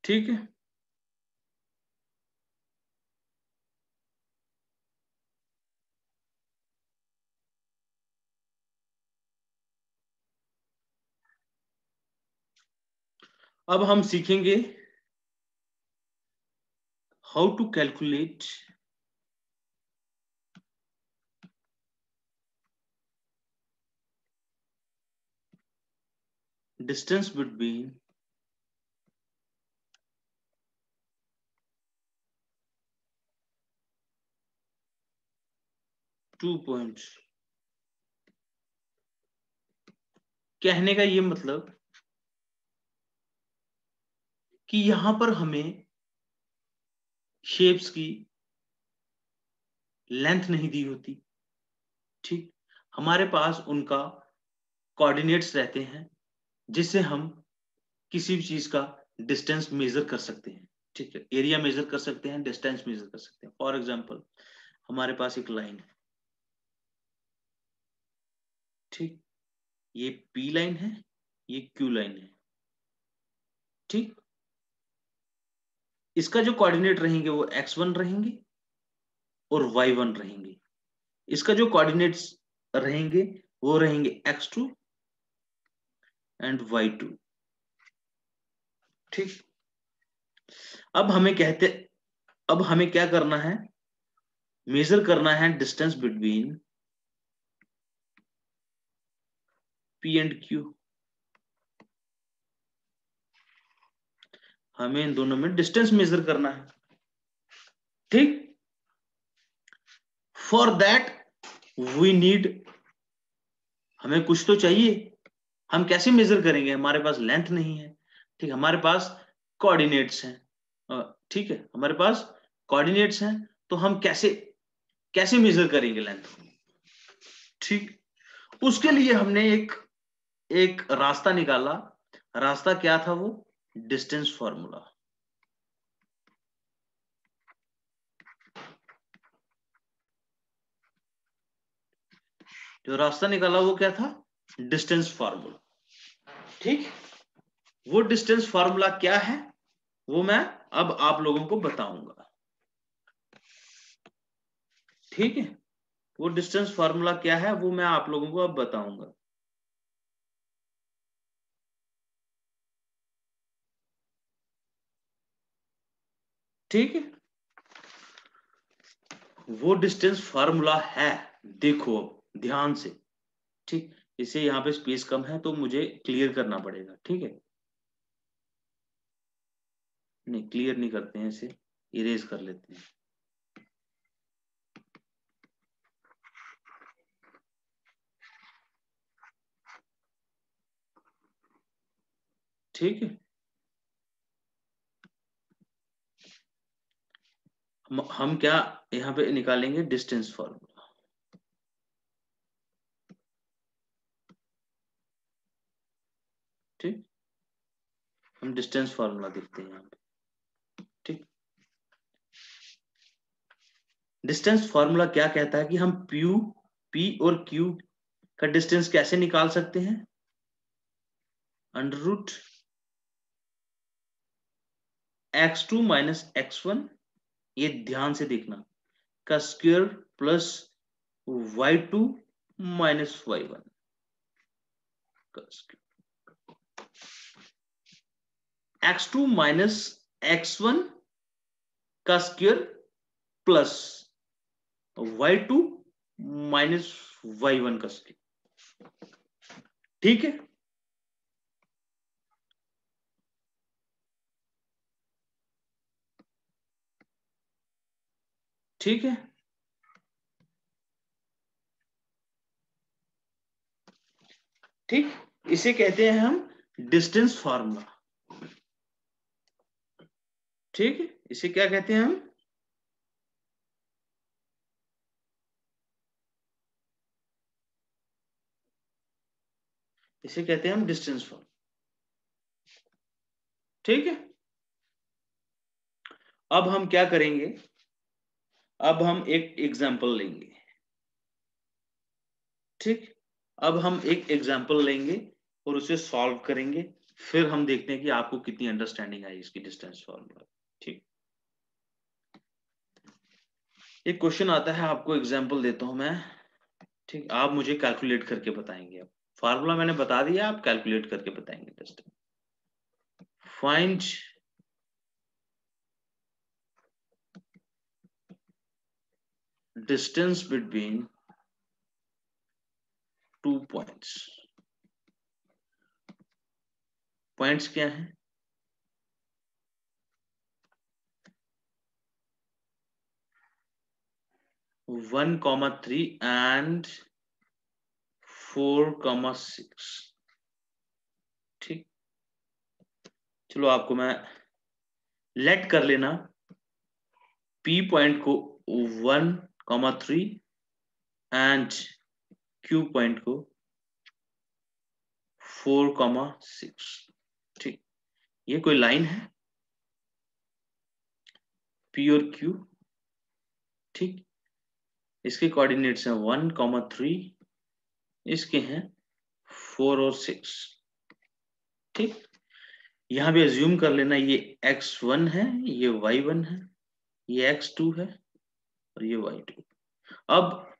ठीक है। अब हम सीखेंगे how to calculate distance between two points. कहने का ये मतलब कि यहां पर हमें शेप्स की लेंथ नहीं दी होती, ठीक, हमारे पास उनका कोऑर्डिनेट्स रहते हैं जिससे हम किसी भी चीज का डिस्टेंस मेजर कर सकते हैं, ठीक है, एरिया मेजर कर सकते हैं, डिस्टेंस मेजर कर सकते हैं। फॉर एग्जांपल हमारे पास एक लाइन है, ठीक, ये पी लाइन है, ये क्यू लाइन है, ठीक, इसका जो कोऑर्डिनेट रहेंगे वो x1 रहेंगे और y1 रहेंगे। इसका जो कोऑर्डिनेट्स रहेंगे वो रहेंगे x2 एंड y2, ठीक। अब हमें कहते अब हमें क्या करना है, मेजर करना है distance between P and Q। हमें इन दोनों में डिस्टेंस मेजर करना है, ठीक। फॉर दैट वी नीड, हमें कुछ तो चाहिए। हम कैसे मेजर करेंगे, हमारे पास लेंथ नहीं है, ठीक, हमारे पास कोऑर्डिनेट्स हैं, ठीक है, हमारे पास कोऑर्डिनेट्स हैं, तो हम कैसे कैसे मेजर करेंगे लेंथ, ठीक। उसके लिए हमने एक एक रास्ता निकाला। रास्ता क्या था वो, डिस्टेंस फॉर्मूला। जो रास्ता निकाला वो क्या था, डिस्टेंस फार्मूला, ठीक। वो डिस्टेंस फार्मूला क्या है वो मैं अब आप लोगों को बताऊंगा, ठीक है। वो डिस्टेंस फार्मूला क्या है वो मैं आप लोगों को अब बताऊंगा, ठीक है। वो डिस्टेंस फार्मूला है, देखो अब ध्यान से, ठीक, इसे यहाँ पे स्पेस कम है तो मुझे क्लियर करना पड़ेगा, ठीक है। नहीं, क्लियर नहीं करते हैं, इसे इरेज कर लेते हैं, ठीक है। हम क्या यहाँ पे निकालेंगे, डिस्टेंस फार्मूला, ठीक। हम डिस्टेंस फार्मूला देखते हैं यहाँ पे, ठीक। डिस्टेंस फार्मूला क्या कहता है कि हम पी और क्यू का डिस्टेंस कैसे निकाल सकते हैं, under root x2 minus x1, ये ध्यान से देखना, का square plus y2 minus y1 का स्क्वायर, x2 माइनस x1 का square plus y2 minus y1 का स्क्वायर, ठीक है। ठीक है, ठीक, इसे कहते हैं हम डिस्टेंस फार्मूला। ठीक है, इसे क्या कहते हैं हम? इसे कहते हैं हम डिस्टेंस फार्मूला। ठीक है, अब हम क्या करेंगे, अब हम एक एग्जाम्पल लेंगे। ठीक, अब हम एक एग्जाम्पल लेंगे और उसे सॉल्व करेंगे, फिर हम देखते हैं कि आपको कितनी अंडरस्टैंडिंग आई इसकी डिस्टेंस फार्मूला। ठीक, एक क्वेश्चन आता है, आपको एग्जाम्पल देता हूं मैं। ठीक, आप मुझे कैलकुलेट करके बताएंगे। अब फार्मूला मैंने बता दिया, आप कैलकुलेट करके बताएंगे। Distance, find distance between 2 points. Points क्या है? 1,3 एंड 4,6। ठीक, चलो आपको मैं लेट कर लेना P पॉइंट को 1,3 एंड Q पॉइंट को 4,6। ठीक, ये कोई लाइन है P और Q। ठीक, इसके कोऑर्डिनेट्स हैं 1,3, इसके हैं 4 और 6। ठीक, यहां भी अज्यूम कर लेना ये x1 है, ये y1 है, ये x2 है और ये y2। अब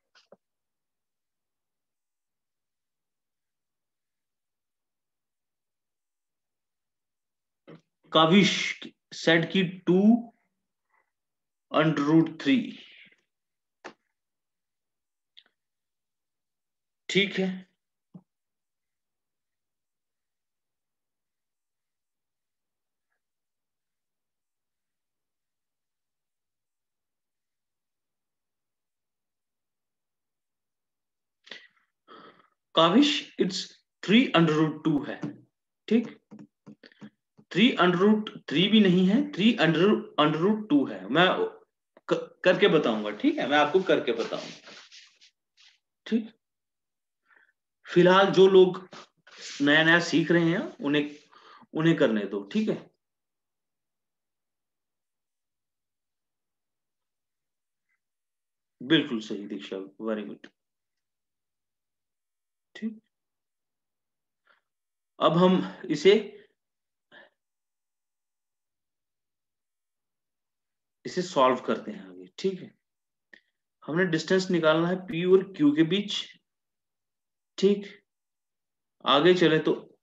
काविश सेट की 2√3। ठीक है, काविश इट्स 3√2 है। ठीक, 3√3 भी नहीं है, 3√2 है। मैं करके बताऊंगा। ठीक है, मैं आपको करके बताऊंगा। ठीक, फिलहाल जो लोग नया नया सीख रहे हैं उन्हें उन्हें करने दो। ठीक है, बिल्कुल सही दीक्षा, वेरी गुड। ठीक, अब हम इसे सॉल्व करते हैं आगे। ठीक है, हमने डिस्टेंस निकालना है P और Q के बीच। ठीक, आगे चले तो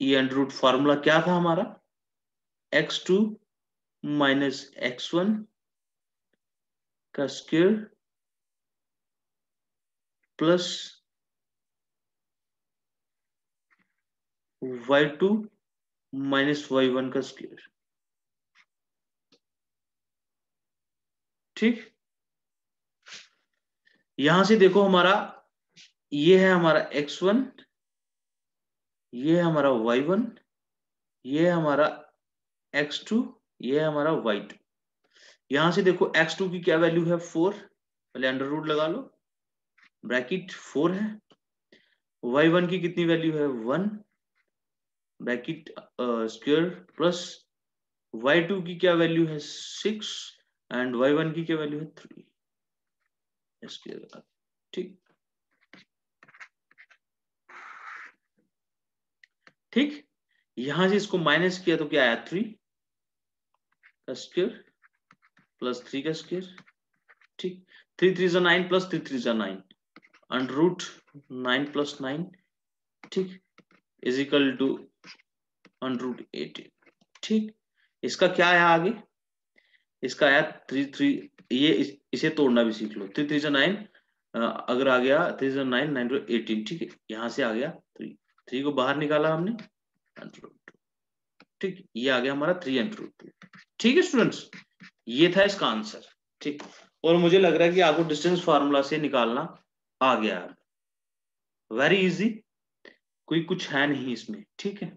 ये अंडर फार्मूला क्या था हमारा, x2 माइनस x1 का square plus y2 minus y1 का स्क्वायर। ठीक, यहां से देखो हमारा ये है हमारा x1, ये है हमारा y1, ये है हमारा x2, ये है हमारा y2। यहां से देखो x2 की क्या वैल्यू है 4, पहले अंडर रूट लगा लो, ब्रैकेट 4 है। y1 की कितनी वैल्यू है 1, ब्रैकेट स्क्वायर प्लस y2 की क्या वैल्यू है 6 एंड y1 की क्या वैल्यू है 3 स्क्वायर। ठीक, ठीक, यहां से इसको माइनस किया तो क्या आया 3 का स्क्वायर प्लस 3 का स्क्वायर। ठीक, 3 3 जा 9 प्लस 3 3 जा 9, अंडर रूट 9 प्लस 9। ठीक, is equal to under root 18। ठीक, इसका क्या आया आगे, इसका आया 3 3, ये इसे तोड़ना भी सीख लो। 3 3 जा 9, अगर आ गया 3 जा 9 9 to 18। ठीक है, यहां से आ गया 3, 3 को बाहर निकाला हमने अंडर रूट 2। ठीक, ये आ गया हमारा 3 अंडर रूट 2। ठीक है स्टूडेंट्स, ये था इसका आंसर। ठीक, और मुझे लग रहा है कि आपको डिस्टेंस फार्मूला से निकालना आ गया है, वेरी इजी। कोई कुछ है नहीं इसमें, ठीक है।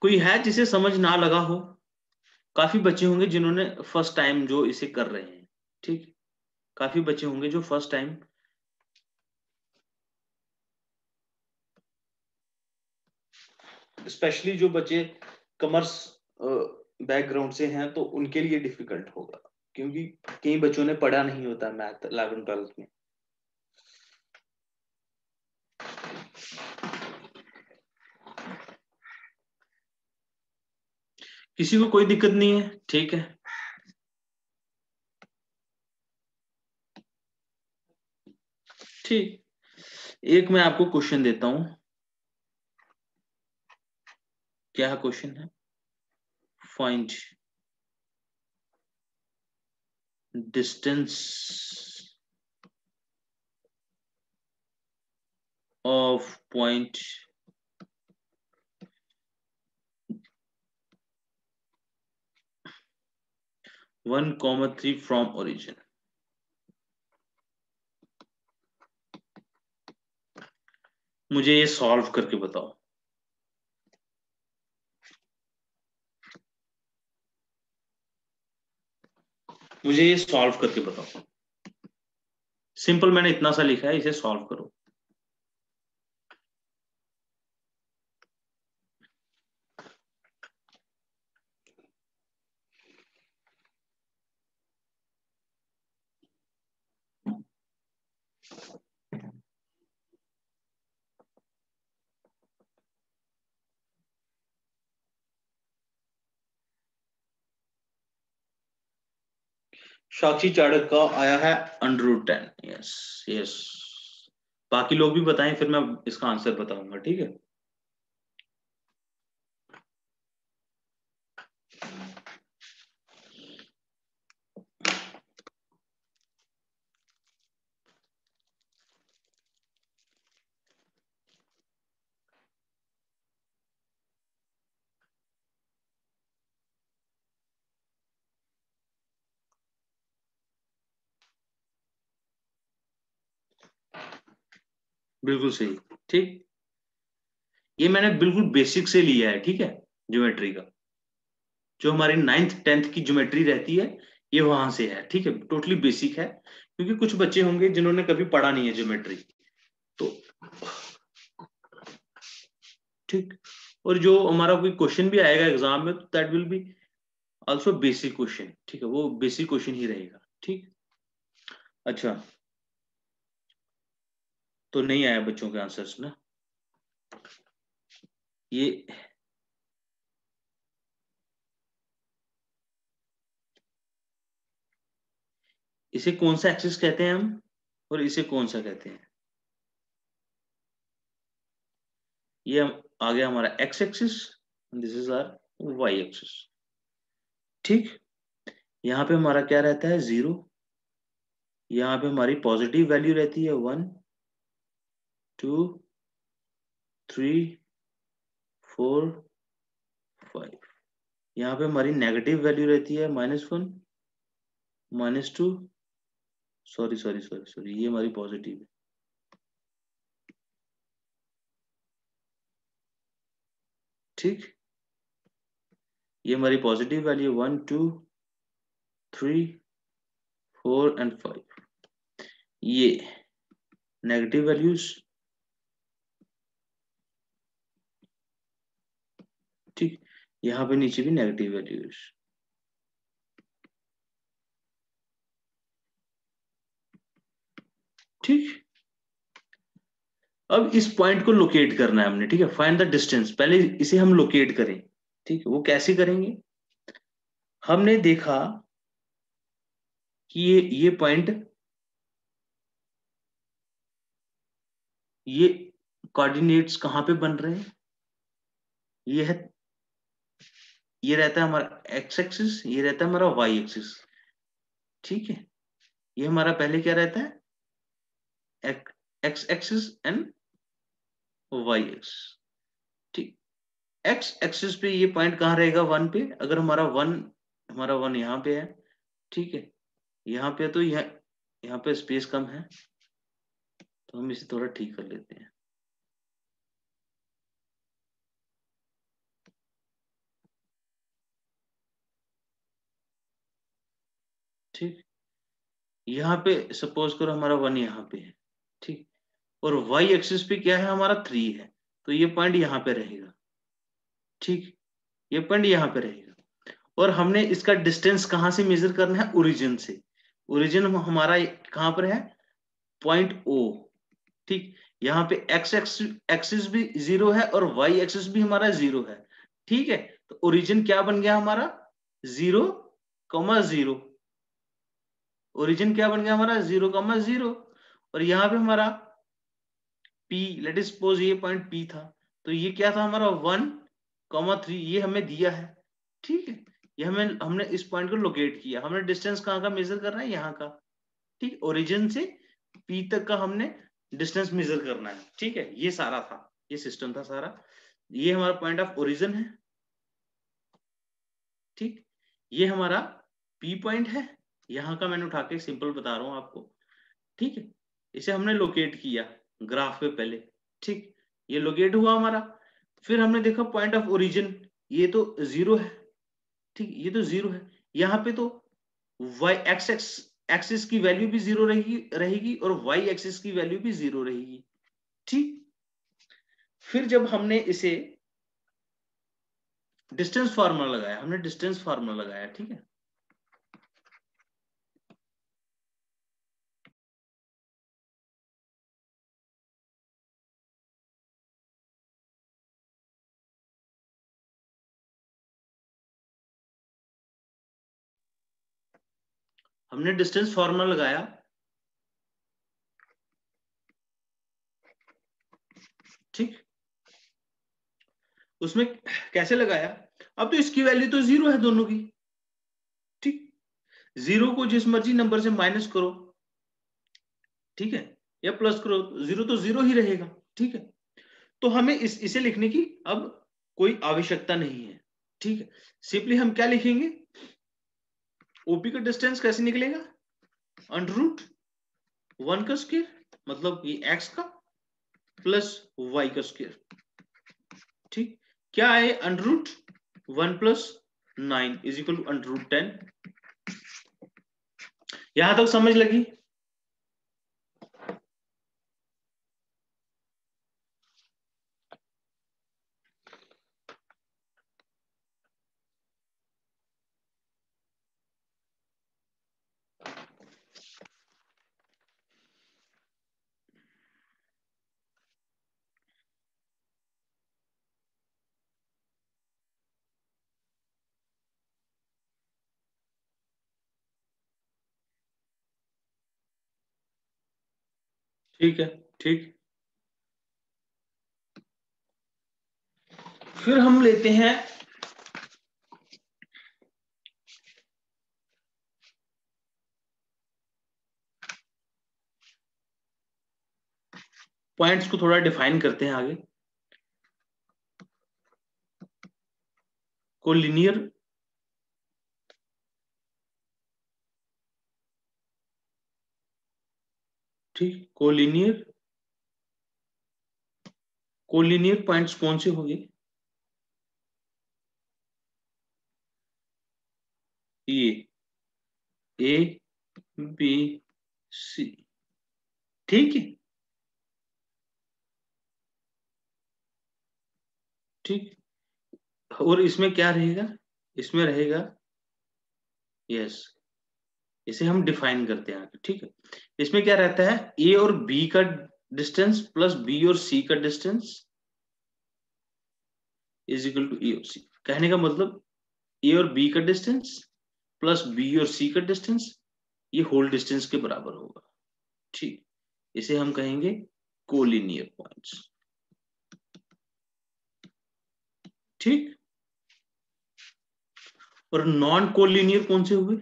कोई है जिसे समझ ना लगा हो? काफी बच्चे होंगे जिन्होंने फर्स्ट टाइम जो इसे कर रहे हैं, ठीक। काफी बच्चे होंगे जो फर्स्ट टाइम, स्पेशली जो बच्चे कॉमर्स बैकग्राउंड से हैं तो उनके लिए डिफिकल्ट होगा, क्योंकि कई बच्चों ने पढ़ा नहीं होता मैथ 11th-12th में। किसी को कोई दिक्कत नहीं है, ठीक है। ठीक, एक मैं आपको क्वेश्चन देता हूं। क्या क्वेश्चन है? Find distance of point 1,3 from origin. मुझे ये सॉल्व करके बताओ। मुझे ये सॉल्व करके बताओ। सिंपल, मैंने इतना सा लिखा है, इसे सॉल्व करो। साक्षी चाणक्य का आया है √10। यस यस, बाकी लोग भी बताएं, फिर मैं इसका आंसर बताऊंगा, ठीक है। बिल्कुल सही, ठीक। ये मैंने बिल्कुल बेसिक से लिया है, ठीक है। ज्योमेट्री का जो हमारी 9th-10th की ज्योमेट्री रहती है, ये वहां से है, ठीक है। टोटली बेसिक है, क्योंकि कुछ बच्चे होंगे जिन्होंने कभी पढ़ा नहीं है ज्योमेट्री, तो ठीक। और जो हमारा कोई क्वेश्चन भी आएगा एग्जाम में, तो that will be also basic question, ठीक है। वो बेसिक क्वेश्चन ही रहेगा, ठीक। अच्छा, तो नहीं आया बच्चों के आंसर्स ना? ये इसे कौन सा एक्सिस कहते हैं हम, और इसे कौन सा कहते हैं? ये आ गया हमारा X axis, this is our Y axis, ठीक। यहाँ पे हमारा क्या रहता है? 0। यहाँ पे हमारी पॉजिटिव वैल्यू रहती है 1, 2, 3, 4, 5। यहाँ पे हमारी नेगेटिव वैल्यू रहती है -1, -2, सॉरी सॉरी सॉरी सॉरी, ये हमारी पॉजिटिव है, ठीक। ये हमारी पॉजिटिव वैल्यू 1, 2, 3, 4 एंड 5। ये नेगेटिव वैल्यूज, ठीक। यहाँ पे नीचे भी नेगेटिव वैल्यूज, ठीक। अब इस पॉइंट को लोकेट करना है हमने, ठीक है। फाइंड द डिस्टेंस, पहले इसे हम लोकेट करें, ठीक है। वो कैसे करेंगे? हमने देखा कि ये पॉइंट, ये कोऑर्डिनेट्स कहाँ पे बन रहे हैं? ये है, ये रहता है हमारा एक्स एक्सिस, ये रहता है हमारा वाई एक्सिस, ठीक है। ये हमारा पहले क्या रहता है? X axis and Y axis. X axis पे ये पॉइंट कहाँ रहेगा, 1 पे। अगर हमारा वन यहाँ पे है, ठीक है, यहाँ पे तो यहाँ पे स्पेस कम है, तो हम इसे थोड़ा ठीक कर लेते हैं। ठीक, यहाँ पे सपोज करो हमारा 1 यहाँ पे है, ठीक, और वाई एक्सिस पे क्या है हमारा 3 है, तो ये पॉइंट यहाँ पे रहेगा, ठीक, ये पॉइंट यहाँ पे रहेगा। और हमने इसका डिस्टेंस कहाँ से मेजर करना है, ओरिजिन से। ओरिजिन हमारा कहाँ पर है, पॉइंट ओ, ठीक। यहाँ पे एक्स एक्सिस भी 0 है और वाई एक्सिस भी हमारा 0 है, ठीक है। तो ओरिजिन क्या बन गया हमारा, 0,0। ओरिजिन क्या बन गया हमारा, 0,0। और यहाँ पे हमारा P, लेट इज सपोज ये पॉइंट P था, तो ये क्या था हमारा 1,3, ये हमें दिया है, ठीक है। ये हमने इस पॉइंट को लोकेट किया, हमने डिस्टेंस कहाँ का मेजर करना है, यहाँ का, ठीक। ओरिजिन से P तक का हमने डिस्टेंस मेजर करना है, ठीक है। ये सारा था, ये सिस्टम था सारा। ये हमारा पॉइंट ऑफ ओरिजिन है, ठीक। ये हमारा P पॉइंट है, यहाँ का मैंने उठा के सिंपल बता रहा हूँ आपको, ठीक है। इसे हमने लोकेट किया ग्राफ पे पहले, ठीक, ये लोकेट हुआ हमारा। फिर हमने देखा पॉइंट ऑफ ओरिजिन, ये तो 0 है, ठीक, ये तो 0 है। यहाँ पे तो वाई एक्सिस की वैल्यू भी 0 रहेगी और वाई एक्सिस की वैल्यू भी 0 रहेगी, ठीक। फिर जब हमने इसे डिस्टेंस फार्मूला लगाया, हमने डिस्टेंस फार्मूला लगाया, ठीक है। हमने डिस्टेंस फार्मूला लगाया, ठीक। उसमें कैसे लगाया, अब तो इसकी वैल्यू तो 0 है दोनों की, ठीक। 0 को जिस मर्जी नंबर से माइनस करो, ठीक है, या प्लस करो, 0 तो 0 ही रहेगा, ठीक है। तो हमें इसे लिखने की अब कोई आवश्यकता नहीं है, ठीक है। सिंपली हम क्या लिखेंगे, ओपी का डिस्टेंस कैसे निकलेगा, √1 का स्क्वायर, मतलब ये एक्स का प्लस वाई का स्क्वायर, ठीक। क्या है, √1 + 9 = √10। यहां तक समझ लगी। ठीक है, ठीक। फिर हम लेते हैं पॉइंट्स को, थोड़ा डिफाइन करते हैं आगे। कोलिनियर ठीक, कोलिनियर पॉइंट्स कौन से होंगे, ये ए बी सी, ठीक है, ठीक। और इसमें क्या रहेगा, इसमें रहेगा, यस, इसे हम डिफाइन करते हैं आगे, ठीक है। इसमें क्या रहता है, ए और बी का डिस्टेंस प्लस बी और सी का डिस्टेंस = ए और सी। कहने का मतलब ए और बी का डिस्टेंस प्लस बी और सी का डिस्टेंस, ये होल डिस्टेंस के बराबर होगा, ठीक। इसे हम कहेंगे कोलिनियर पॉइंट्स, ठीक। और नॉन कोलिनियर कौन से हुए,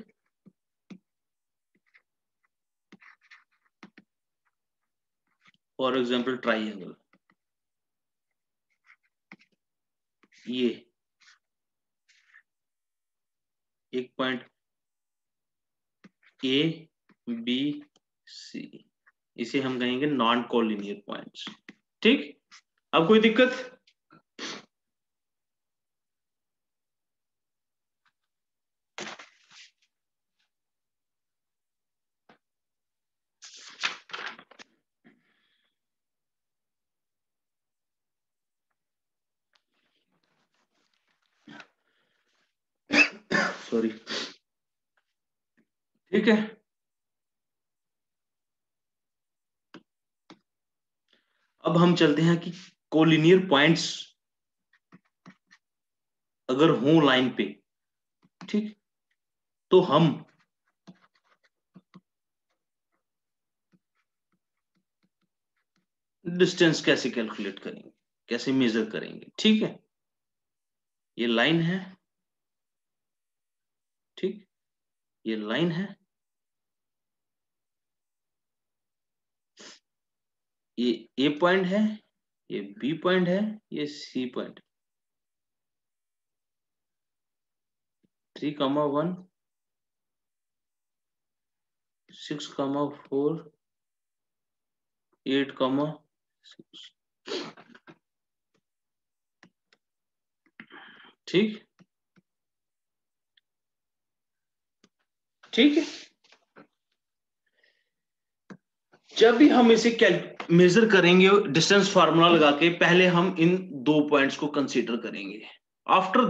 फॉर एग्जाम्पल ट्राइंगल, ये एक पॉइंट ए बी सी, इसे हम कहेंगे नॉन कोलिनियर पॉइंट्स। ठीक, अब कोई दिक्कत? सॉरी, ठीक है। अब हम चलते हैं कि कोलिनियर पॉइंट्स अगर हो लाइन पे, ठीक, तो हम डिस्टेंस कैसे कैलकुलेट करेंगे, कैसे मेजर करेंगे। ठीक है, ये लाइन है, ठीक, ये लाइन है, ये ए पॉइंट है, ये बी पॉइंट है, ये सी पॉइंट, 3,1, 6,4, 8,6। ठीक, ठीक है। जब भी हम इसे मेजर करेंगे डिस्टेंस फार्मूला लगा के, पहले हम इन दो पॉइंट्स को कंसीडर करेंगे। आफ्टर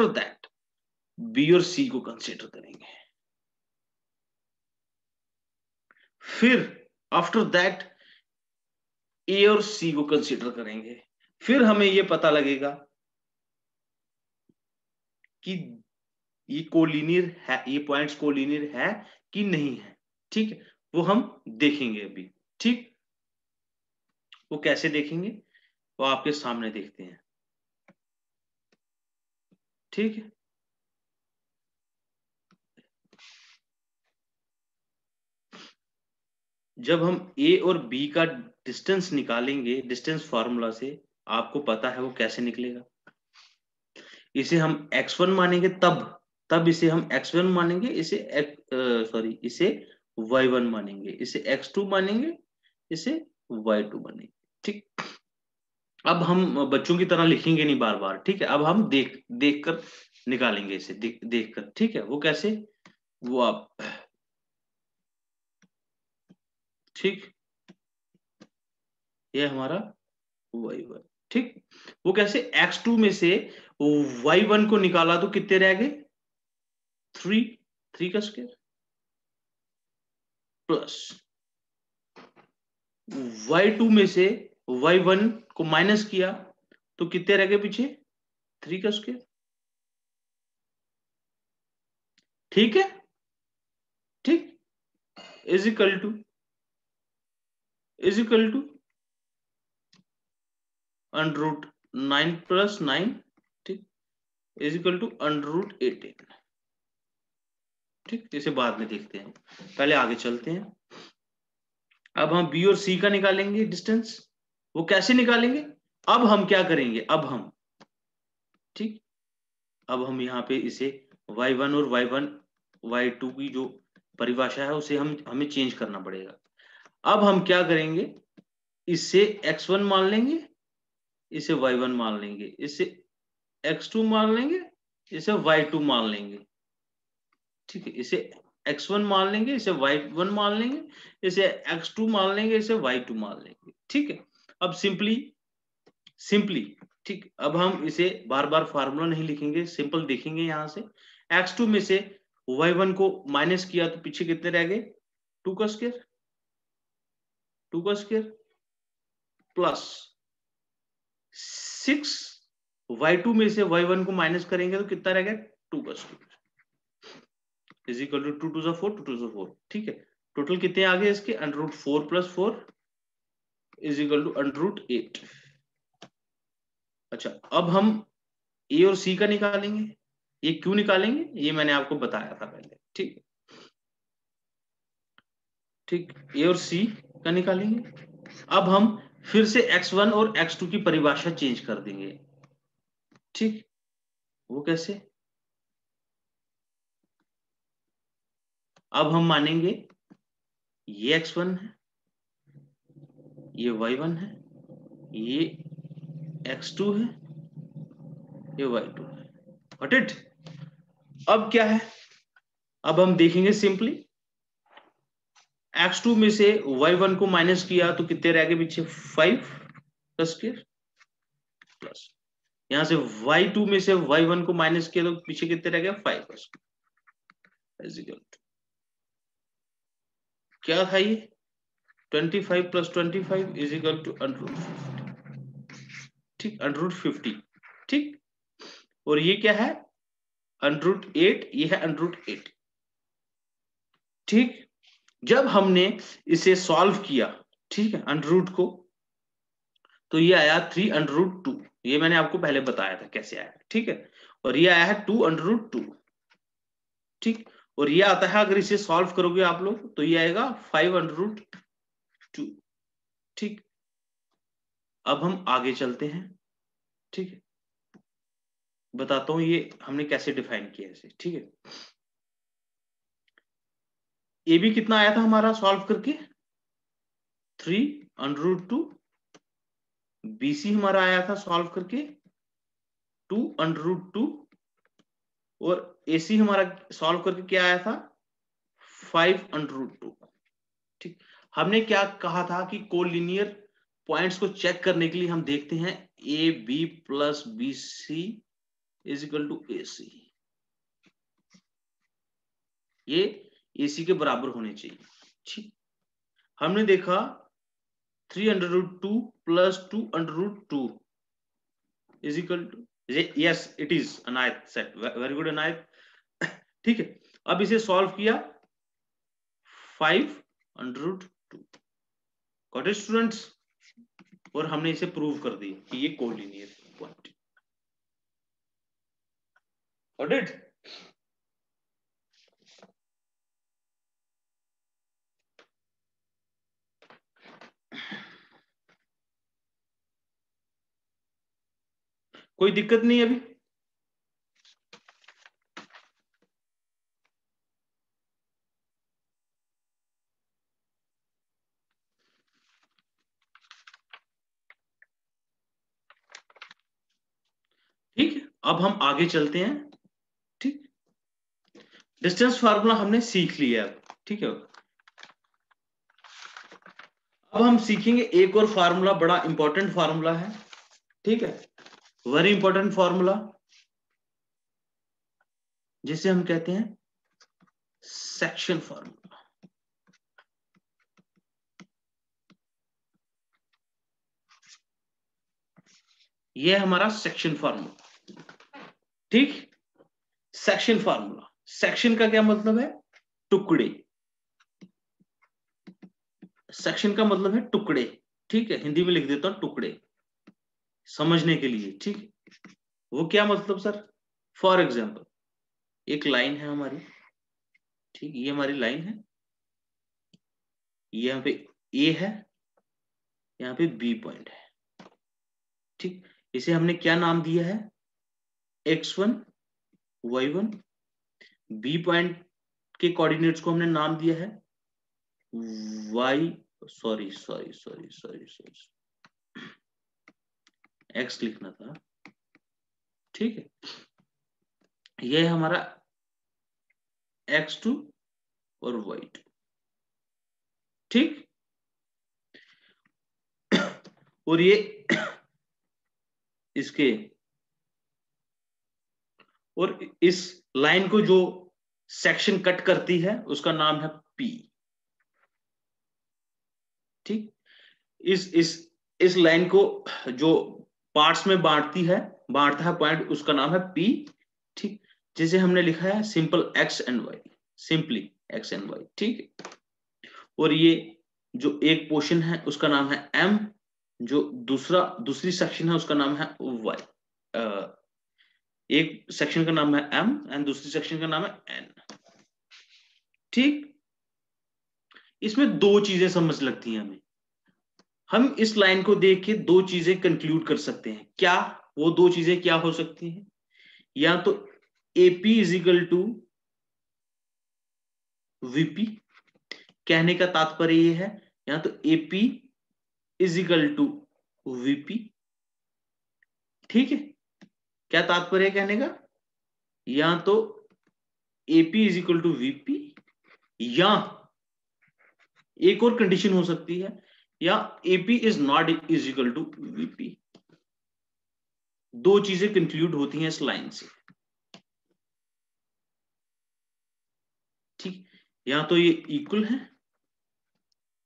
दैट बी और सी को कंसीडर करेंगे। फिर आफ्टर दैट ए और सी को कंसीडर करेंगे। फिर हमें यह पता लगेगा कि ये कोलिनियर है, ये पॉइंट्स कोलिनियर है कि नहीं है। ठीक है, वो हम देखेंगे अभी। ठीक, वो कैसे देखेंगे वो आपके सामने देखते हैं। ठीक है, जब हम ए और बी का डिस्टेंस निकालेंगे डिस्टेंस फार्मूला से, आपको पता है वो कैसे निकलेगा। इसे हम x1 मानेंगे, तब इसे हम x1 मानेंगे, इसे इसे y1 मानेंगे, इसे x2 मानेंगे, इसे y2 मानेंगे। ठीक, अब हम बच्चों की तरह लिखेंगे नहीं बार बार। ठीक है, अब हम देख कर निकालेंगे इसे, देख कर। ठीक है, वो कैसे, वो आप, ठीक, ये हमारा y1। ठीक, वो कैसे, x2 में से y1 को निकाला तो कितने रह गए, 3 का स्क्वायर प्लस y2 में से y1 को माइनस किया तो कितने रह गए पीछे, 3 का स्क्वायर। ठीक है, ठीक, इज इक्वल टू √9 + 9, ठीक, इज इक्वल टू √18। ठीक, इसे बाद में देखते हैं, पहले आगे चलते हैं। अब हम बी और सी का निकालेंगे डिस्टेंस। वो कैसे निकालेंगे, अब हम क्या करेंगे, अब हम, ठीक, अब हम यहाँ पे इसे y1 और y2 की जो परिभाषा है उसे हमें चेंज करना पड़ेगा। अब हम क्या करेंगे, इससे x1 मान लेंगे, इसे y1 मान लेंगे, इसे x2 मान लेंगे, इसे y2 मान लेंगे। ठीक है, इसे x1 मान लेंगे, इसे y1 मान लेंगे, इसे x2 मान लेंगे, इसे y2 मान लेंगे। ठीक है, अब सिंपली, ठीक, अब हम इसे बार बार फार्मूला नहीं लिखेंगे, सिंपल देखेंगे। यहां से x2 में से y1 को माइनस किया तो पीछे कितने रह गए, 2 का स्क्वायर प्लस 6, y2 में से y1 को माइनस करेंगे तो कितना रह गया, 2 का स्क्वायर इज इक्वल टू 2 2 4, 2 2 4। ठीक है, टोटल कितने आ गए इसके, √4 + 4 इज इक्वल टू √8। अच्छा, अब हम ए और सी का निकालेंगे। ये क्यों निकालेंगे, ये मैंने आपको बताया था पहले। ठीक, ठीक, ए और सी का निकालेंगे। अब हम फिर से x1 और x2 की परिभाषा चेंज कर देंगे। ठीक, वो कैसे? अब हम मानेंगे ये x1 है, ये y1 है, ये x2 है, ये y2 है। Got it? अब क्या है, अब हम देखेंगे सिंपली x2 में से y1 को माइनस किया तो कितने रह गए पीछे? 5 का स्क्वायर प्लस यहां से y2 में से y1 को माइनस किया तो पीछे कितने रह गए? 5 का स्क्वायर इज इक्वल टू क्या था ये? 25 प्लस 25 इज इक्वल टू √50। ठीक, √50। ठीक, और ये क्या है? √8, ये है √8। ठीक, जब हमने इसे सॉल्व किया, ठीक है, अंडर को, तो ये आया 3√2। ये मैंने आपको पहले बताया था कैसे आया। ठीक है, और ये आया है 2√2। ठीक, और ये आता है, अगर इसे सॉल्व करोगे आप लोग तो ये आएगा 5√2। ठीक, अब हम आगे चलते हैं। ठीक है, बताता हूं ये हमने कैसे डिफाइन किया इसे। ठीक है, ये भी कितना आया था हमारा सॉल्व करके? 3√2। BC हमारा आया था सॉल्व करके 2√2, और AC हमारा सॉल्व करके क्या आया था? 5√2। ठीक, हमने क्या कहा था कि कोलिनियर पॉइंट्स को चेक करने के लिए हम देखते हैं AB plus BC is equal to AC। ये AC के बराबर होने चाहिए। ठीक, हमने देखा 3√2 plus 2√2 is equal to, yes it is Anayat set, very good Anayat. ठीक है, अब इसे सॉल्व किया 5√2। Got it students? और हमने इसे प्रूव कर दी कि ये कोलिनियर क्वांटिटी। Got it? कोई दिक्कत नहीं अभी? ठीक है, अब हम आगे चलते हैं। ठीक, डिस्टेंस फार्मूला हमने सीख लिया। ठीक है, अब हम सीखेंगे एक और फार्मूला, बड़ा इंपॉर्टेंट फार्मूला है। ठीक है, वेरी इंपॉर्टेंट फार्मूला, जिसे हम कहते हैं सेक्शन फार्मूला। ये हमारा सेक्शन फार्मूला। ठीक, सेक्शन फार्मूला, सेक्शन का क्या मतलब है? टुकड़े। सेक्शन का मतलब है टुकड़े। ठीक है, हिंदी में लिख देता हूं टुकड़े, समझने के लिए। ठीक, वो क्या मतलब सर? फॉर एग्जाम्पल, एक लाइन है हमारी। ठीक, ये हमारी लाइन है, यहाँ पे A है, यहाँ पे B पॉइंट है। ठीक, इसे हमने क्या नाम दिया है? x1 y1। B पॉइंट के कोऑर्डिनेट्स को हमने नाम दिया है y, sorry sorry sorry sorry sorry, x लिखना था। ठीक है, ये है हमारा x2 और y2। ठीक, और ये इसके, और इस लाइन को जो सेक्शन कट करती है उसका नाम है P। ठीक, इस लाइन को जो पार्ट्स में बांटता है पॉइंट, उसका नाम है P। ठीक, जिसे हमने लिखा है simple x and y, simply x and y। ठीक है, और ये जो एक पोर्शन है उसका नाम है M, जो दूसरी सेक्शन है उसका नाम है y। एक सेक्शन का नाम है M एंड दूसरी सेक्शन का नाम है N। ठीक, इसमें दो चीजें समझ लगती हैं हमें। हम इस लाइन को देख के दो चीजें कंक्लूड कर सकते हैं। क्या? वो दो चीजें क्या हो सकती हैं, या तो AP is equal to VP, कहने का तात्पर्य ये है, या तो AP is equal to VP, ठीक है, क्या तात्पर्य है कहने का, या तो AP is equal to VP, या एक और कंडीशन हो सकती है, या AP is not is equal to VP. दो चीजें कंक्लूड होती हैं इस लाइन से, ठीक, या तो ये इक्वल है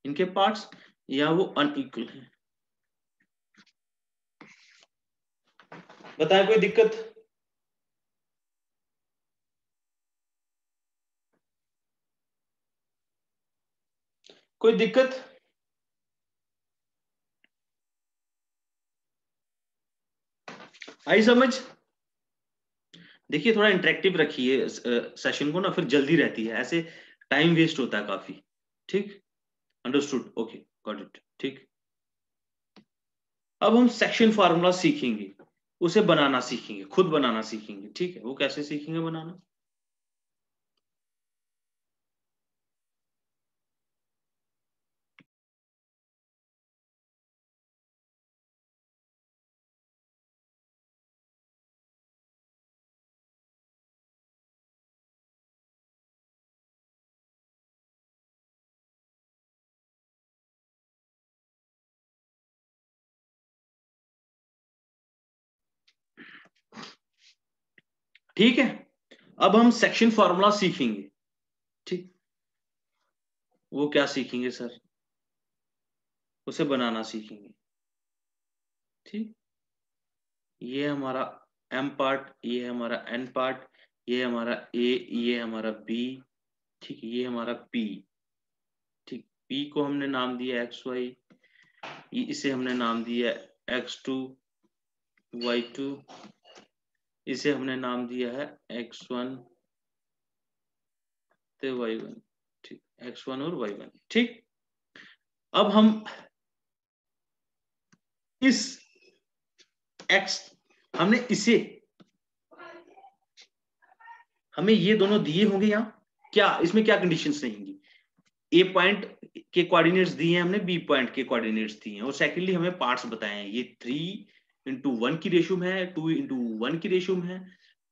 इनके पार्ट्स, या वो अनइक्वल है। बताएं कोई दिक्कत? कोई दिक्कत? आई समझ? देखिए थोड़ा इंटरेक्टिव रखिए सेशन को ना, फिर जल्दी रहती है, ऐसे टाइम वेस्ट होता है काफी, ठीक, अंडरस्टूड, ओके, गॉट इट, ठीक। अब हम सेक्शन फार्मूला सीखेंगे, उसे बनाना सीखेंगे, खुद बनाना सीखेंगे, ठीक है, वो कैसे सीखेंगे बनाना? ठीक है, अब हम सेक्शन फार्मूला सीखेंगे, ठीक, वो क्या सीखेंगे सर? उसे बनाना सीखेंगे, ठीक। ये हमारा एम पार्ट, ये हमारा एन पार्ट, ये हमारा ए, ये हमारा बी, ठीक, ये हमारा पी, ठीक, पी को हमने नाम दिया एक्स वाई, इसे हमने नाम दिया x2 y2, इसे हमने नाम दिया है x1 ते y1, ठीक, x1 और y1, ठीक। अब हम इस x, हमने इसे, हमें ये दोनों दिए होंगे यहां, क्या इसमें क्या कंडीशंस रहेंगी? ए पॉइंट के कोऑर्डिनेट्स दिए हैं हमने, बी पॉइंट के कोऑर्डिनेट्स दिए हैं, और सेकेंडली हमें पार्ट्स बताए हैं, ये 3:1 की रेशियो में है, 2:1 की रेशियो में है,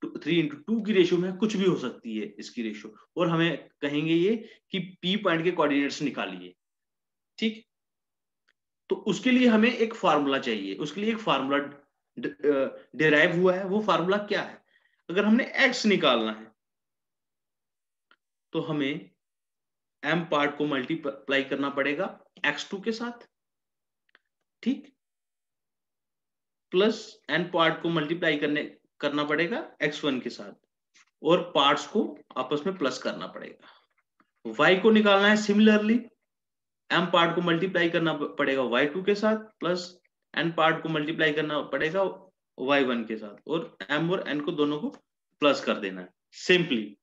3:2 की रेशियो में है, कुछ भी हो सकती है इसकी रेशियो, और हमें कहेंगे ये कि पी पॉइंट के कोऑर्डिनेट्स निकालिए, ठीक। तो उसके लिए हमें एक फार्मूला चाहिए, उसके लिए एक फार्मूला डिराइव हुआ है, वो फार्मूला क्या है? अगर हमने एक्स निकालना है तो हमें एम पार्ट को मल्टीप्लाई करना पड़ेगा x2 के साथ, ठीक, प्लस एन पार्ट को मल्टीप्लाई करना पड़ेगा x1 के साथ, और पार्ट्स को आपस में प्लस करना पड़ेगा। y को निकालना है, सिमिलरली m पार्ट को मल्टीप्लाई करना पड़ेगा y2 के साथ, प्लस n पार्ट को मल्टीप्लाई करना पड़ेगा y1 के साथ, और m और n को दोनों को प्लस कर देना है, सिंपली,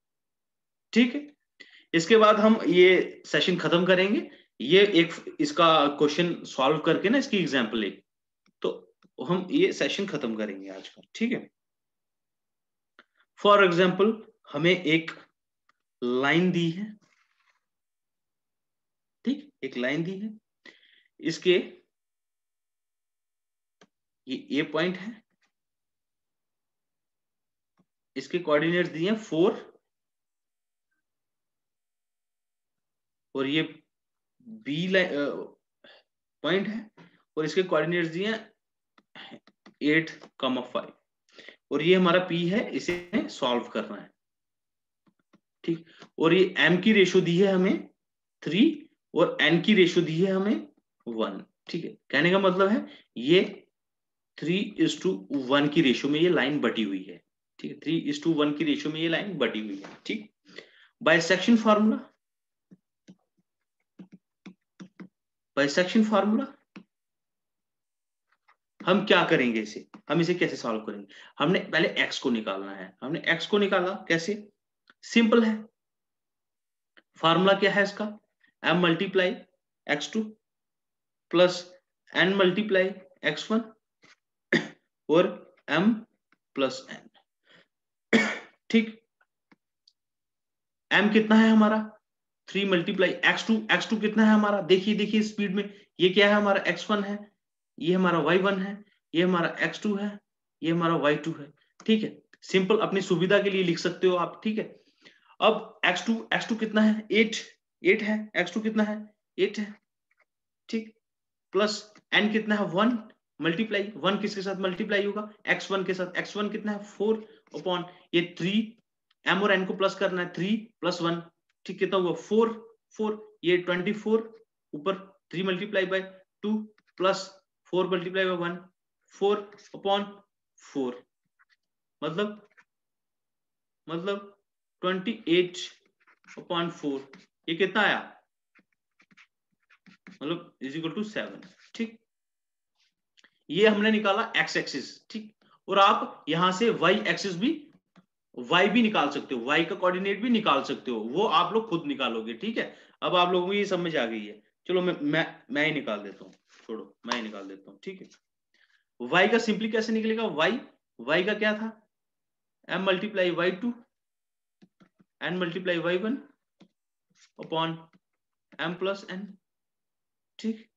ठीक है। इसके बाद हम ये सेशन खत्म करेंगे, ये एक इसका क्वेश्चन सॉल्व करके ना, इसकी एग्जांपल एक, तो हम ये सेशन खत्म करेंगे आज का, ठीक है। फॉर एग्जांपल हमें एक लाइन दी है, ठीक, एक लाइन दी है, इसके ये ए पॉइंट है, इसके कोऑर्डिनेट्स दिए हैं 4, और ये बी पॉइंट है, और इसके कोऑर्डिनेट्स दिए हैं 8,5, और ये हमारा पी है, इसे सॉल्व करना है, ठीक। और ये m की रेशियो दी है हमें 3, और n की रेशियो दी है हमें 1, ठीक है। कहने का मतलब है ये 3:1 की रेशियो में ये लाइन बटी हुई है, ठीक है, 3:1 की रेशियो में ये लाइन बटी हुई है, ठीक। बाइसेक्शन फार्मूला, बाइसेक्शन फार्मूला हम क्या करेंगे, इसे हम इसे कैसे सॉल्व करेंगे? हमने पहले x को निकालना है, हमने x को निकाला कैसे? सिंपल है, फार्मूला क्या है इसका, m multiply x2 plus n multiply x1, और m प्लस n। ठीक, m कितना है हमारा 3 मल्टीप्लाई x2 कितना है हमारा, देखिए देखिए स्पीड में, ये क्या है हमारा x1 है, ये हमारा y1 है, ये हमारा x2 है, ये हमारा y2 है। ठीक है, सिंपल अपनी सुविधा के लिए लिख सकते हो आप। ठीक है, अब x2 कितना है 8 है, x2 कितना है 8 है। ठीक, प्लस n कितना है 1 मल्टीप्लाई 1 किसके साथ मल्टीप्लाई होगा x1 के साथ, x1 कितना है 4 अपॉन ये 3, m और n को प्लस करना है 3 प्लस 1। ठीक, कितना हुआ 4 ये 24 ऊपर 3 multiply bye 2 plus 4 multiply by 1 4 upon 4 मतलब 28 अपॉन 4, ये कितना आया मतलब इज इक्वल टू 7। ठीक, ये हमने निकाला x एक्सिस। ठीक, और आप यहां से y एक्सिस भी y भी निकाल सकते हो, y का कोऑर्डिनेट भी निकाल सकते हो, वो आप लोग खुद निकालोगे। ठीक है, अब आप लोगों को ये समझ आ गई है। चलो मैं ही निकाल देता हूँ, छोड़ो मैं ही निकाल देता हूँ। ठीक है, y का सिंपली कैसे निकलेगा, y का क्या था m multiply y2 n multiply y1 upon m plus n। ठीक,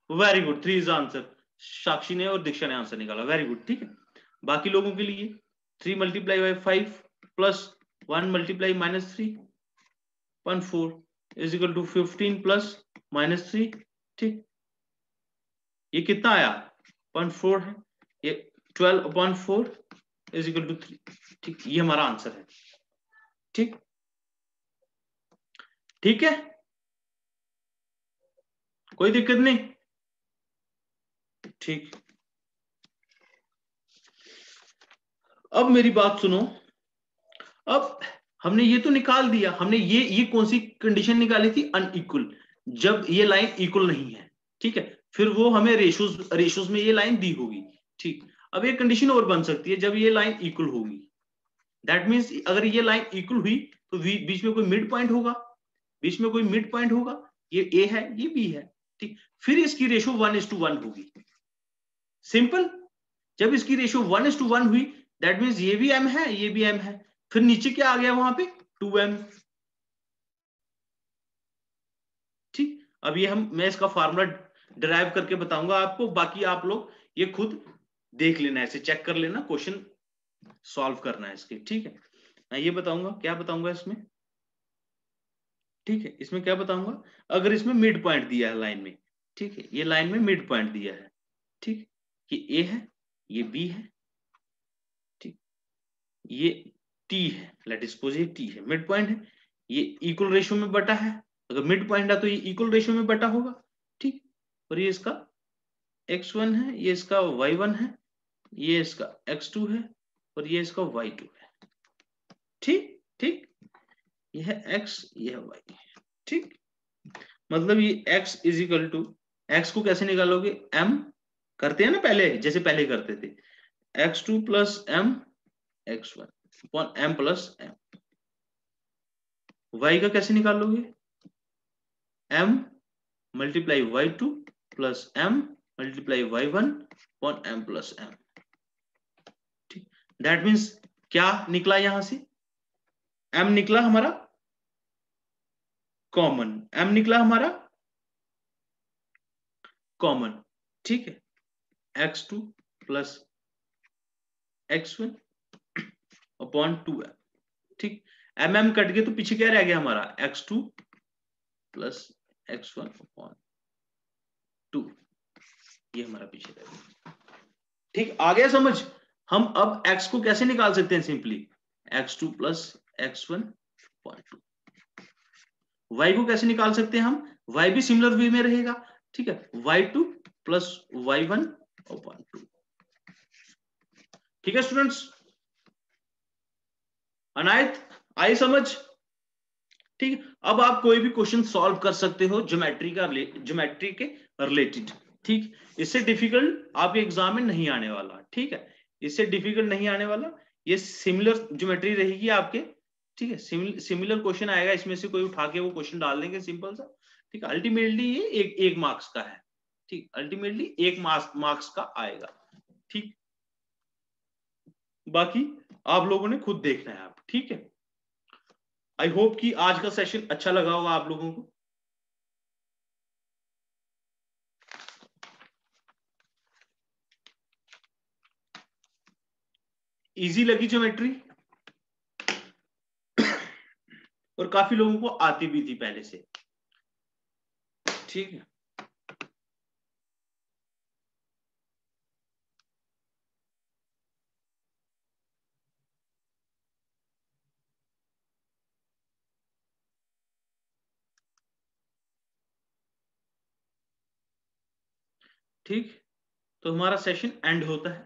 वेरी गुड, 3 इज आंसर। साक्षी ने और दीक्षा ने आंसर निकाला, वेरी गुड। ठीक है, बाकी लोगों के लिए 3 multiply by 5 plus 1 multiply minus 3 upon 4 is equal to 15 plus minus 3। ठीक, ये कितना आया 0.4 है, ये 12 अपॉन 4 इज इक्वल टू 3। ठीक, ये हमारा आंसर है। ठीक, ठीक है, कोई दिक्कत नहीं। ठीक, अब मेरी बात सुनो, अब हमने ये तो निकाल दिया, हमने ये कौन सी कंडीशन निकाली थी, अनइक्वल, जब ये लाइन इक्वल नहीं है। ठीक है, फिर वो हमें रेशोज में ये लाइन दी होगी। ठीक, अब एक कंडीशन और बन सकती है, जब ये लाइन इक्वल होगी, दैट मीन्स अगर ये लाइन इक्वल हुई तो बीच में कोई मिड पॉइंट होगा, बीच में कोई मिड पॉइंट होगा, ये ए है ये बी है। ठीक, फिर इसकी रेशो 1:1 होगी। सिंपल, जब इसकी रेशो 1:1 हुई दैट मीन्स ये भी m है ये भी m है, फिर नीचे क्या आ गया वहां पे 2m। ठीक, अब ये मैं इसका फार्मूला डिराइव करके बताऊंगा आपको, बाकी आप लोग ये खुद देख लेना, ऐसे चेक कर लेना, क्वेश्चन सॉल्व करना है इसके। ठीक है, मैं ये बताऊंगा, क्या बताऊंगा इसमें। ठीक है, इसमें क्या बताऊंगा, अगर इसमें मिड पॉइंट दिया है लाइन में। ठीक है, ये लाइन में मिड पॉइंट दिया है। ठीक, ये ए है ये बी है, ठीक, ये टी है, लेट सपोज ये टी है, मिड पॉइंट है, ये इक्वल रेशियो में बटा है, अगर मिड पॉइंट है तो ये इक्वल रेशियो में बटा होगा। ठीक, और ये इसका x1 है, ये इसका y1 है, ये इसका x2 है, और ये इसका y2 है। ठीक, ठीक, ये है x ये है y। ठीक, मतलब ये x is equal to, x को कैसे निकालोगे, m करते हैं ना पहले, जैसे पहले करते थे, x2 plus m x1 upon m plus m। y का कैसे निकालोगे, m multiply y2 plus m multiply y1 upon m plus m। ठीक, दैट मीन्स क्या निकला यहां से, m निकला हमारा कॉमन, m निकला हमारा कॉमन। ठीक है, x2 plus x1 upon 2m। ठीक, mm कट गए तो पीछे क्या रह गया हमारा, x2 प्लस x1 अपॉन 2, ये हमारा पीछे रह गया। ठीक, आ गया समझ। हम अब x को कैसे निकाल सकते हैं, simply x2 plus x1 upon 2। y को कैसे निकाल सकते हैं हम, y भी सिमिलर वे में रहेगा। ठीक है, y2 प्लस y1 अपॉन 2। ठीक है स्टूडेंट्स, अनायत आई समझ। ठीक, अब आप कोई भी क्वेश्चन सॉल्व कर सकते हो ज्योमेट्री के रिलेटेड। ठीक, इससे डिफिकल्ट आपके एग्जाम में नहीं आने वाला। ठीक है, इससे डिफिकल्ट नहीं आने वाला, ये सिमिलर ज्योमेट्री रहेगी आपके। ठीक है, सिमिलर क्वेश्चन आएगा, इसमें से कोई उठा के वो क्वेश्चन डाल देंगे सिंपल सा। ठीक है, अल्टीमेटली ये एक मार्क्स का है। ठीक, अल्टीमेटली 1 मार्क्स का आएगा। ठीक, बाकी आप लोगों ने खुद देखना है आप, ठीक है। आई होप कि आज का सेशन अच्छा लगा होगा आप लोगों को। इजी लगी ज्योमेट्री और काफी लोगों को आती भी थी पहले से, ठीक है। ठीक, तो हमारा सेशन एंड होता है।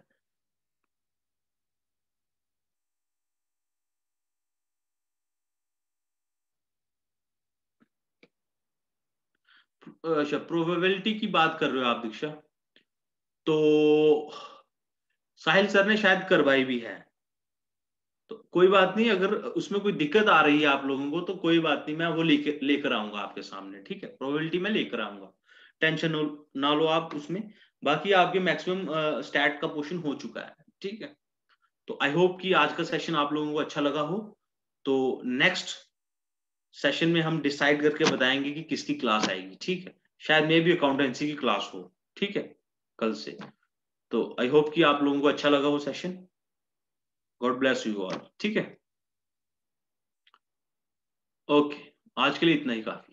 अच्छा, प्रोबेबिलिटी की बात कर रहे हो आप दीक्षा, तो साहिल सर ने शायद करवाई भी है, तो कोई बात नहीं, अगर उसमें कोई दिक्कत आ रही है आप लोगों को तो कोई बात नहीं, मैं वो लेकर आऊंगा आपके सामने, ठीक है। प्रोबेबिलिटी में लेकर आऊंगा, टेंशन ना लो आप उसमें। बाकी आपके मैक्सिमम स्टैट का पोर्शन हो चुका है, ठीक है। तो आई होप कि आज का सेशन आप लोगों को अच्छा लगा हो। तो नेक्स्ट सेशन में हम डिसाइड करके बताएंगे कि किसकी क्लास आएगी, ठीक है। शायद मे भी अकाउंटेंसी की क्लास हो, ठीक है, कल से। तो आई होप कि आप लोगों को अच्छा लगा वो session. God bless you all, ठीक है। ओके, आज के लिए इतना ही काफी।